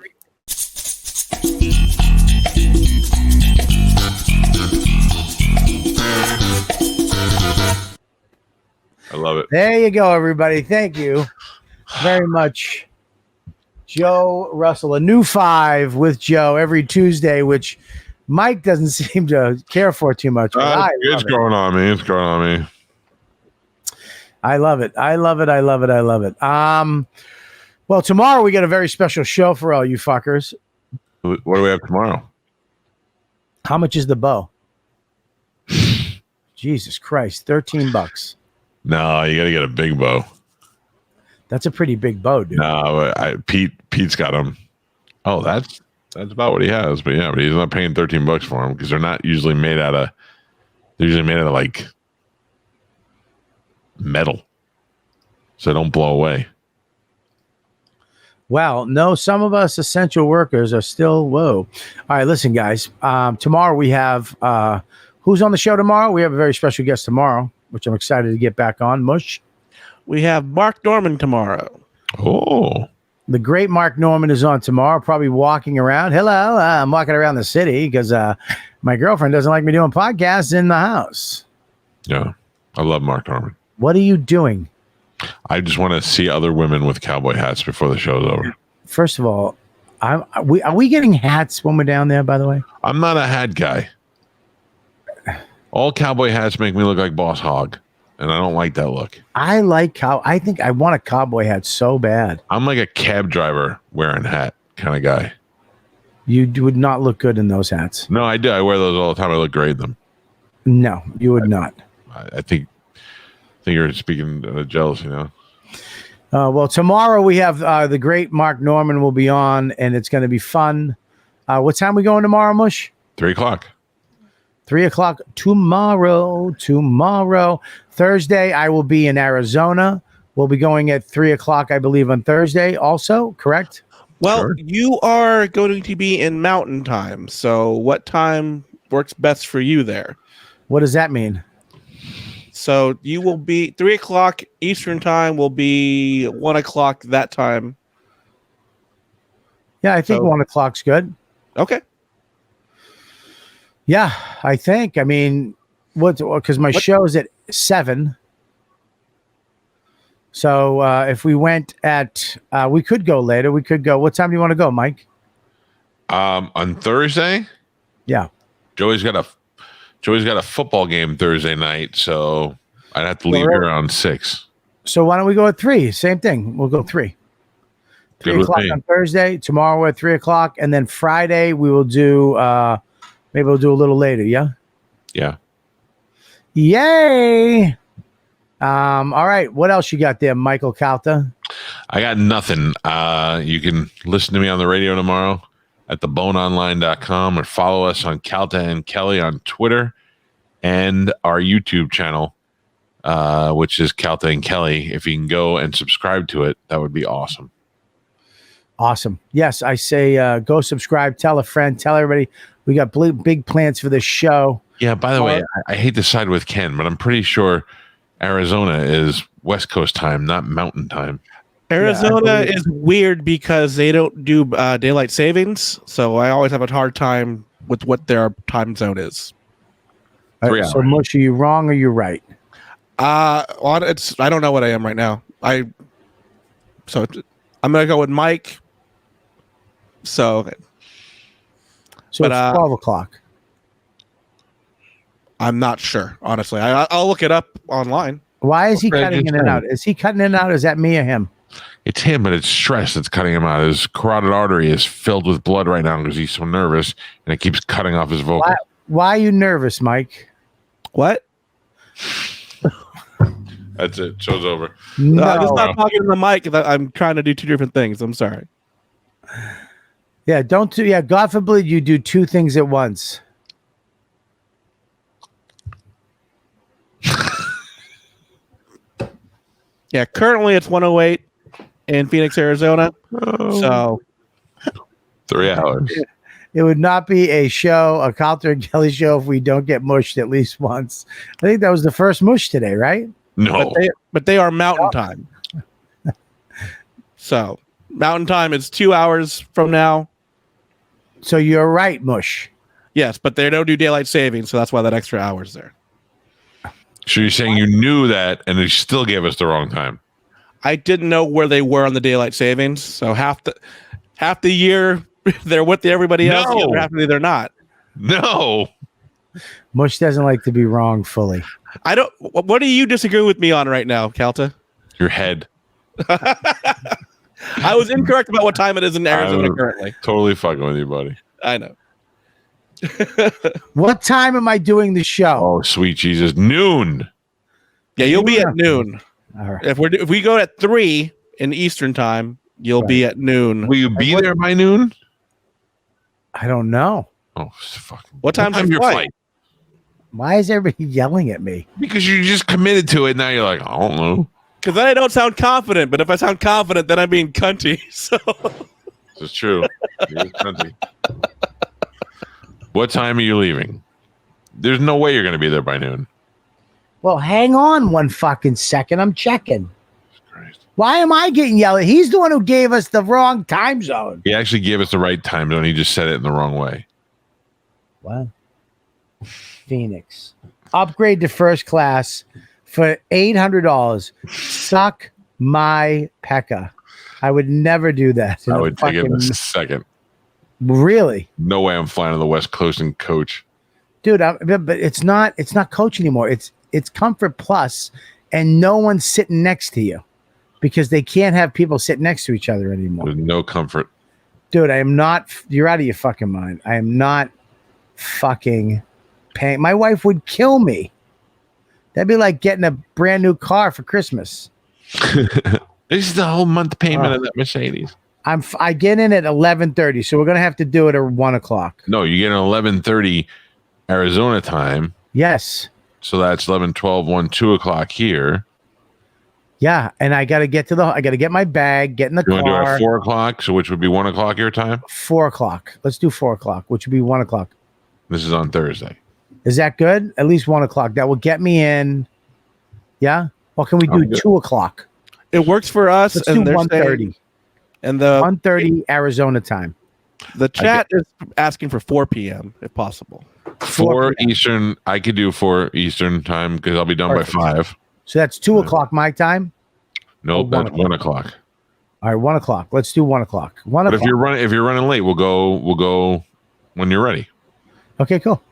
[SPEAKER 3] I love it.
[SPEAKER 1] There you go, everybody. Thank you very much. Joe Russell, a new 5 with Joe every Tuesday, which Mike doesn't seem to care for too much. But
[SPEAKER 3] It's growing on me. It's growing on me.
[SPEAKER 1] I love it. I love it. I love it. I love it. Well, tomorrow we got a very special show for all you fuckers.
[SPEAKER 3] What do we have tomorrow?
[SPEAKER 1] How much is the bow? Jesus Christ, $13.
[SPEAKER 3] No, you got to get a big bow.
[SPEAKER 1] That's a pretty big bow, dude.
[SPEAKER 3] No, Pete's got them. Oh, that's about what he has. But yeah, but he's not paying $13 for them because they're not usually made out of. They're usually made out of like metal, so they don't blow away.
[SPEAKER 1] Well, no, some of us essential workers are still whoa. All right, listen, guys. Tomorrow we have who's on the show tomorrow? We have a very special guest tomorrow, which I'm excited to get back on. Mush.
[SPEAKER 4] We have Mark Norman tomorrow.
[SPEAKER 3] Oh,
[SPEAKER 1] The great Mark Norman is on tomorrow, probably walking around. Hello, I'm walking around the city because my girlfriend doesn't like me doing podcasts in the house.
[SPEAKER 3] yeah, I love Mark Norman.
[SPEAKER 1] What are you doing?
[SPEAKER 3] I just want to see other women with cowboy hats before the show's over.
[SPEAKER 1] First of all, Are we getting hats when we're down there? By the way,
[SPEAKER 3] I'm not a hat guy. All cowboy hats make me look like Boss Hogg, and I don't like that look.
[SPEAKER 1] I think I want a cowboy hat so bad.
[SPEAKER 3] I'm like a cab driver wearing hat kind of guy.
[SPEAKER 1] You would not look good in those hats.
[SPEAKER 3] No, I do. I wear those all the time. I look great in them.
[SPEAKER 1] No, you would not.
[SPEAKER 3] I think you're speaking jealousy now.
[SPEAKER 1] Well, tomorrow we have the great Mark Norman will be on, and it's going to be fun. What time we going tomorrow, Mush?
[SPEAKER 3] 3:00.
[SPEAKER 1] 3:00 tomorrow. Thursday, I will be in Arizona. We'll be going at 3:00, I believe, on Thursday also, correct?
[SPEAKER 4] Well,
[SPEAKER 3] Sure.
[SPEAKER 4] you are going to be in Mountain Time. So what time works best for you there?
[SPEAKER 1] What does that mean?
[SPEAKER 4] So you will be 3:00 Eastern Time will be 1:00 that time.
[SPEAKER 1] Yeah, I think 1:00's good.
[SPEAKER 4] Okay.
[SPEAKER 1] Yeah, I think. I mean, because my show's at 7. So if we went at, we could go later. We could go. What time do you want to go, Mike?
[SPEAKER 3] On Thursday,
[SPEAKER 1] Yeah.
[SPEAKER 3] Joey's got a football game Thursday night, so I'd have to leave here around 6.
[SPEAKER 1] So why don't we go at 3? Same thing. We'll go 3.
[SPEAKER 3] Good
[SPEAKER 1] 3
[SPEAKER 3] with
[SPEAKER 1] o'clock
[SPEAKER 3] me.
[SPEAKER 1] on Thursday. Tomorrow we're at 3:00, and then Friday we will do. Maybe we'll do a little later. Yeah.
[SPEAKER 3] Yeah.
[SPEAKER 1] Yay! All right. What else you got there, Michael Calta?
[SPEAKER 3] I got nothing. You can listen to me on the radio tomorrow at theboneonline.com or follow us on Calta and Kelly on Twitter and our YouTube channel, which is Calta and Kelly. If you can go and subscribe to it, that would be awesome.
[SPEAKER 1] Awesome. Yes, I say go subscribe, tell a friend, tell everybody. We got big plans for this show.
[SPEAKER 3] Yeah, by the way, I hate to side with Ken, but I'm pretty sure Arizona is West Coast time, not Mountain time.
[SPEAKER 4] Arizona is weird because they don't do daylight savings, so I always have a hard time with what their time zone is.
[SPEAKER 3] 3 hours.
[SPEAKER 1] So, Mush, are you wrong or you right?
[SPEAKER 4] I don't know what I am right now. So I'm gonna go with Mike. So
[SPEAKER 1] So
[SPEAKER 4] but,
[SPEAKER 1] it's 12:00.
[SPEAKER 4] I'm not sure, honestly. I'll look it up online.
[SPEAKER 1] Why is he
[SPEAKER 3] Okay,
[SPEAKER 1] cutting in
[SPEAKER 3] just
[SPEAKER 1] and
[SPEAKER 3] say.
[SPEAKER 1] out? Is he cutting in and out? Is that me or him?
[SPEAKER 3] It's him, but it's stress that's cutting him out. His carotid artery is filled with blood right now because he's so nervous, and it keeps cutting off his vocal.
[SPEAKER 1] Why are you nervous, Mike?
[SPEAKER 4] What?
[SPEAKER 3] That's it. Show's over.
[SPEAKER 1] No.
[SPEAKER 4] I'm just not talking to the mic. I'm trying to do two different things. I'm sorry.
[SPEAKER 1] Yeah, don't do. Yeah, God forbid you do two things at once.
[SPEAKER 4] Yeah, currently it's 108 in Phoenix, Arizona. So
[SPEAKER 3] 3 hours.
[SPEAKER 1] It would not be a show, a Calta and Kelly show, if we don't get mushed at least once. I think that was the first mush today, right?
[SPEAKER 3] No.
[SPEAKER 4] but they are mountain time. So mountain time is 2 hours from now.
[SPEAKER 1] So you're right, mush.
[SPEAKER 4] Yes, but they don't do daylight savings, so that's why that extra hour is there.
[SPEAKER 3] So you're saying you knew that, and they still gave us the wrong time?
[SPEAKER 4] I didn't know where they were on the daylight savings, so half the year they're with everybody else.
[SPEAKER 3] No.
[SPEAKER 4] The other half of the year they're not.
[SPEAKER 3] No.
[SPEAKER 1] Mush doesn't like to be wrong fully.
[SPEAKER 4] I don't. What do you disagree with me on right now, Calta?
[SPEAKER 3] Your head.
[SPEAKER 4] I was incorrect about what time it is in Arizona
[SPEAKER 3] I'm
[SPEAKER 4] currently.
[SPEAKER 3] Totally fucking with you, buddy.
[SPEAKER 4] I know.
[SPEAKER 1] What time am I doing the show?
[SPEAKER 3] Oh, sweet Jesus. Noon.
[SPEAKER 4] Yeah, you'll be at noon.
[SPEAKER 1] All right.
[SPEAKER 4] If we go at 3 in Eastern time, you'll be at noon.
[SPEAKER 3] Will you be there by noon?
[SPEAKER 1] I don't know.
[SPEAKER 3] Oh, fucking.
[SPEAKER 4] What time's
[SPEAKER 3] time
[SPEAKER 4] your flight?
[SPEAKER 1] Why is everybody yelling at me?
[SPEAKER 3] Because you just committed to it. Now you're like, I don't know.
[SPEAKER 4] Because then I don't sound confident. But if I sound confident, then I'm being cunty. So
[SPEAKER 3] This is true. You're cunty. What time are you leaving? There's no way you're going to be there by noon.
[SPEAKER 1] Well, hang on one fucking second. I'm checking.
[SPEAKER 3] Christ.
[SPEAKER 1] Why am I getting yelled at? He's the one who gave us the wrong time zone.
[SPEAKER 3] He actually gave us the right time zone. He just said it in the wrong way.
[SPEAKER 1] What? Phoenix. Upgrade to first class for $800. Suck my pecker. I would never do that.
[SPEAKER 3] I would take it in a second.
[SPEAKER 1] Really?
[SPEAKER 3] No way I'm flying on the West Coast and coach.
[SPEAKER 1] Dude, but it's not coach anymore. It's Comfort Plus, and no one's sitting next to you because they can't have people sit next to each other anymore.
[SPEAKER 3] With no comfort.
[SPEAKER 1] Dude, I am not. You're out of your fucking mind. I am not fucking paying. My wife would kill me. That'd be like getting a brand new car for Christmas.
[SPEAKER 3] This is the whole month payment of that Mercedes.
[SPEAKER 1] I get in at 11:30, so we're gonna have to do it at 1 o'clock.
[SPEAKER 3] No, you get an 11:30 Arizona time.
[SPEAKER 1] Yes.
[SPEAKER 3] So that's 11, 12, 1, 2 o'clock here.
[SPEAKER 1] Yeah, and I gotta get my bag, get in the
[SPEAKER 3] You want to do it
[SPEAKER 1] car.
[SPEAKER 3] at 4 o'clock, so which would be 1 o'clock your time?
[SPEAKER 1] 4 o'clock. Let's do 4 o'clock, which would be 1 o'clock.
[SPEAKER 3] This is on Thursday.
[SPEAKER 1] Is that good? At least 1 o'clock. That will get me in. Yeah. Or can we do 2 o'clock?
[SPEAKER 4] It works for us.
[SPEAKER 1] Let's
[SPEAKER 4] and
[SPEAKER 1] do
[SPEAKER 4] they're
[SPEAKER 1] 1:30.
[SPEAKER 4] saying- And the
[SPEAKER 1] 1:30 Arizona time.
[SPEAKER 4] the chat is asking for 4 p.m. if possible.
[SPEAKER 3] 4 Eastern. I could do 4 Eastern time because I'll be done
[SPEAKER 1] Perfect.
[SPEAKER 3] by 5.
[SPEAKER 1] So that's 2 o'clock my time.
[SPEAKER 3] Nope,
[SPEAKER 1] Oh,
[SPEAKER 3] that's 1 o'clock.
[SPEAKER 1] All right, 1 o'clock. Let's do 1 o'clock. 1
[SPEAKER 3] But
[SPEAKER 1] o'clock.
[SPEAKER 3] if you're running late, we'll go when you're ready.
[SPEAKER 1] Okay, cool.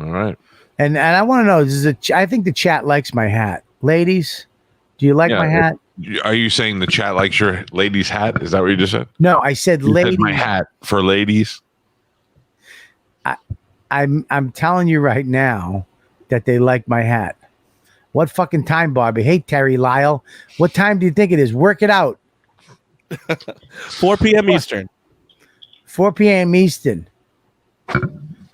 [SPEAKER 3] All right.
[SPEAKER 1] And I want to know, I think the chat likes my hat. Ladies, do you like
[SPEAKER 3] Yeah,
[SPEAKER 1] my hat?
[SPEAKER 3] Are you saying the chat likes your ladies' hat? Is that what you just said?
[SPEAKER 1] No, I said
[SPEAKER 3] You
[SPEAKER 1] ladies.
[SPEAKER 3] said my hat for ladies.
[SPEAKER 1] I'm telling you right now that they like my hat. What fucking time, Bobby? Hey, Terry Lyle. What time do you think it is? Work it out.
[SPEAKER 4] 4 p.m. Eastern.
[SPEAKER 1] 4 p.m. Eastern.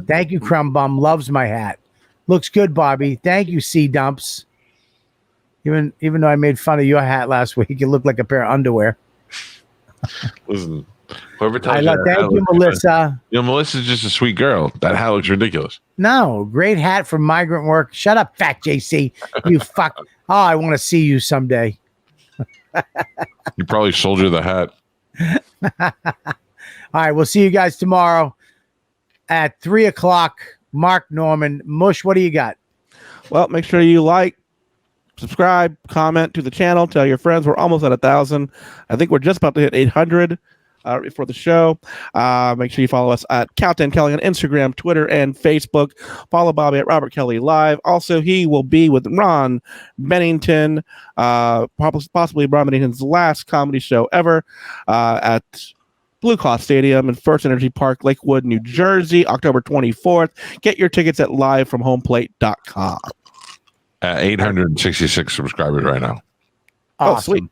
[SPEAKER 1] Thank you, Crumb Bum. Loves my hat. Looks good, Bobby. Thank you, C Dumps. Even though I made fun of your hat last week, it looked like a pair of underwear.
[SPEAKER 3] Listen, whoever tells
[SPEAKER 1] I
[SPEAKER 3] you
[SPEAKER 1] love.
[SPEAKER 3] that hat
[SPEAKER 1] Thank you,
[SPEAKER 3] looks good.
[SPEAKER 1] Melissa.
[SPEAKER 3] You know, Melissa's just a sweet girl. That hat looks ridiculous.
[SPEAKER 1] No, great hat for migrant work. Shut up, fat JC. You fuck. Oh, I want to see you someday.
[SPEAKER 3] You probably sold her the hat.
[SPEAKER 1] All right, we'll see you guys tomorrow at 3 o'clock. Mark Norman. Mush, what do you got?
[SPEAKER 4] Well, make sure you like, subscribe, comment to the channel, tell your friends. We're almost at 1,000. I think we're just about to hit 800 for the show. Make sure you follow us at Calta and Kelly on Instagram, Twitter, and Facebook. Follow Bobby at Robert Kelly Live. Also, he will be with Ron Bennington, possibly Ron Bennington's last comedy show ever at Blue Cross Stadium in First Energy Park, Lakewood, New Jersey, October 24th. Get your tickets at livefromhomeplate.com.
[SPEAKER 3] 866 subscribers right now.
[SPEAKER 1] Awesome.
[SPEAKER 4] Oh, sweet.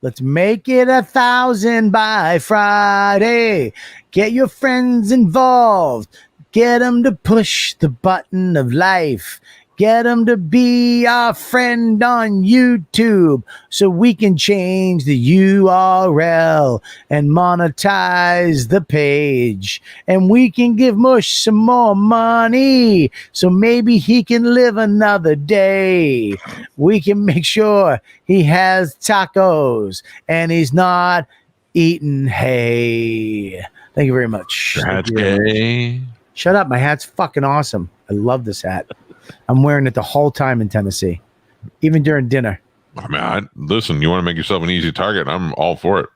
[SPEAKER 1] Let's make it 1,000 by Friday. Get your friends involved. Get them to push the button of life. Get them to be our friend on YouTube so we can change the URL and monetize the page. And we can give Mush some more money so maybe he can live another day. We can make sure he has tacos and he's not eating hay. Thank you very much.
[SPEAKER 3] Your hat's
[SPEAKER 1] Thank you very much.
[SPEAKER 3] gay.
[SPEAKER 1] Shut up. My hat's fucking awesome. I love this hat. I'm wearing it the whole time in Tennessee, even during dinner.
[SPEAKER 3] I mean, listen, you want to make yourself an easy target? I'm all for it.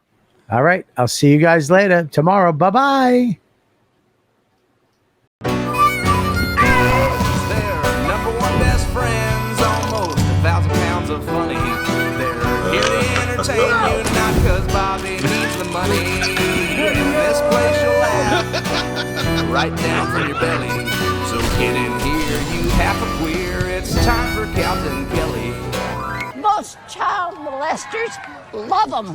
[SPEAKER 1] All right. I'll see you guys later tomorrow. Bye-bye.
[SPEAKER 2] They're number one best friends, almost 1,000 pounds of funny. They're here to entertain you, not because Bobby needs the money. In this place you'll laugh right down from your belly. So get in here, you half a queer. It's time for Calta and Kelly.
[SPEAKER 9] Most child molesters love them.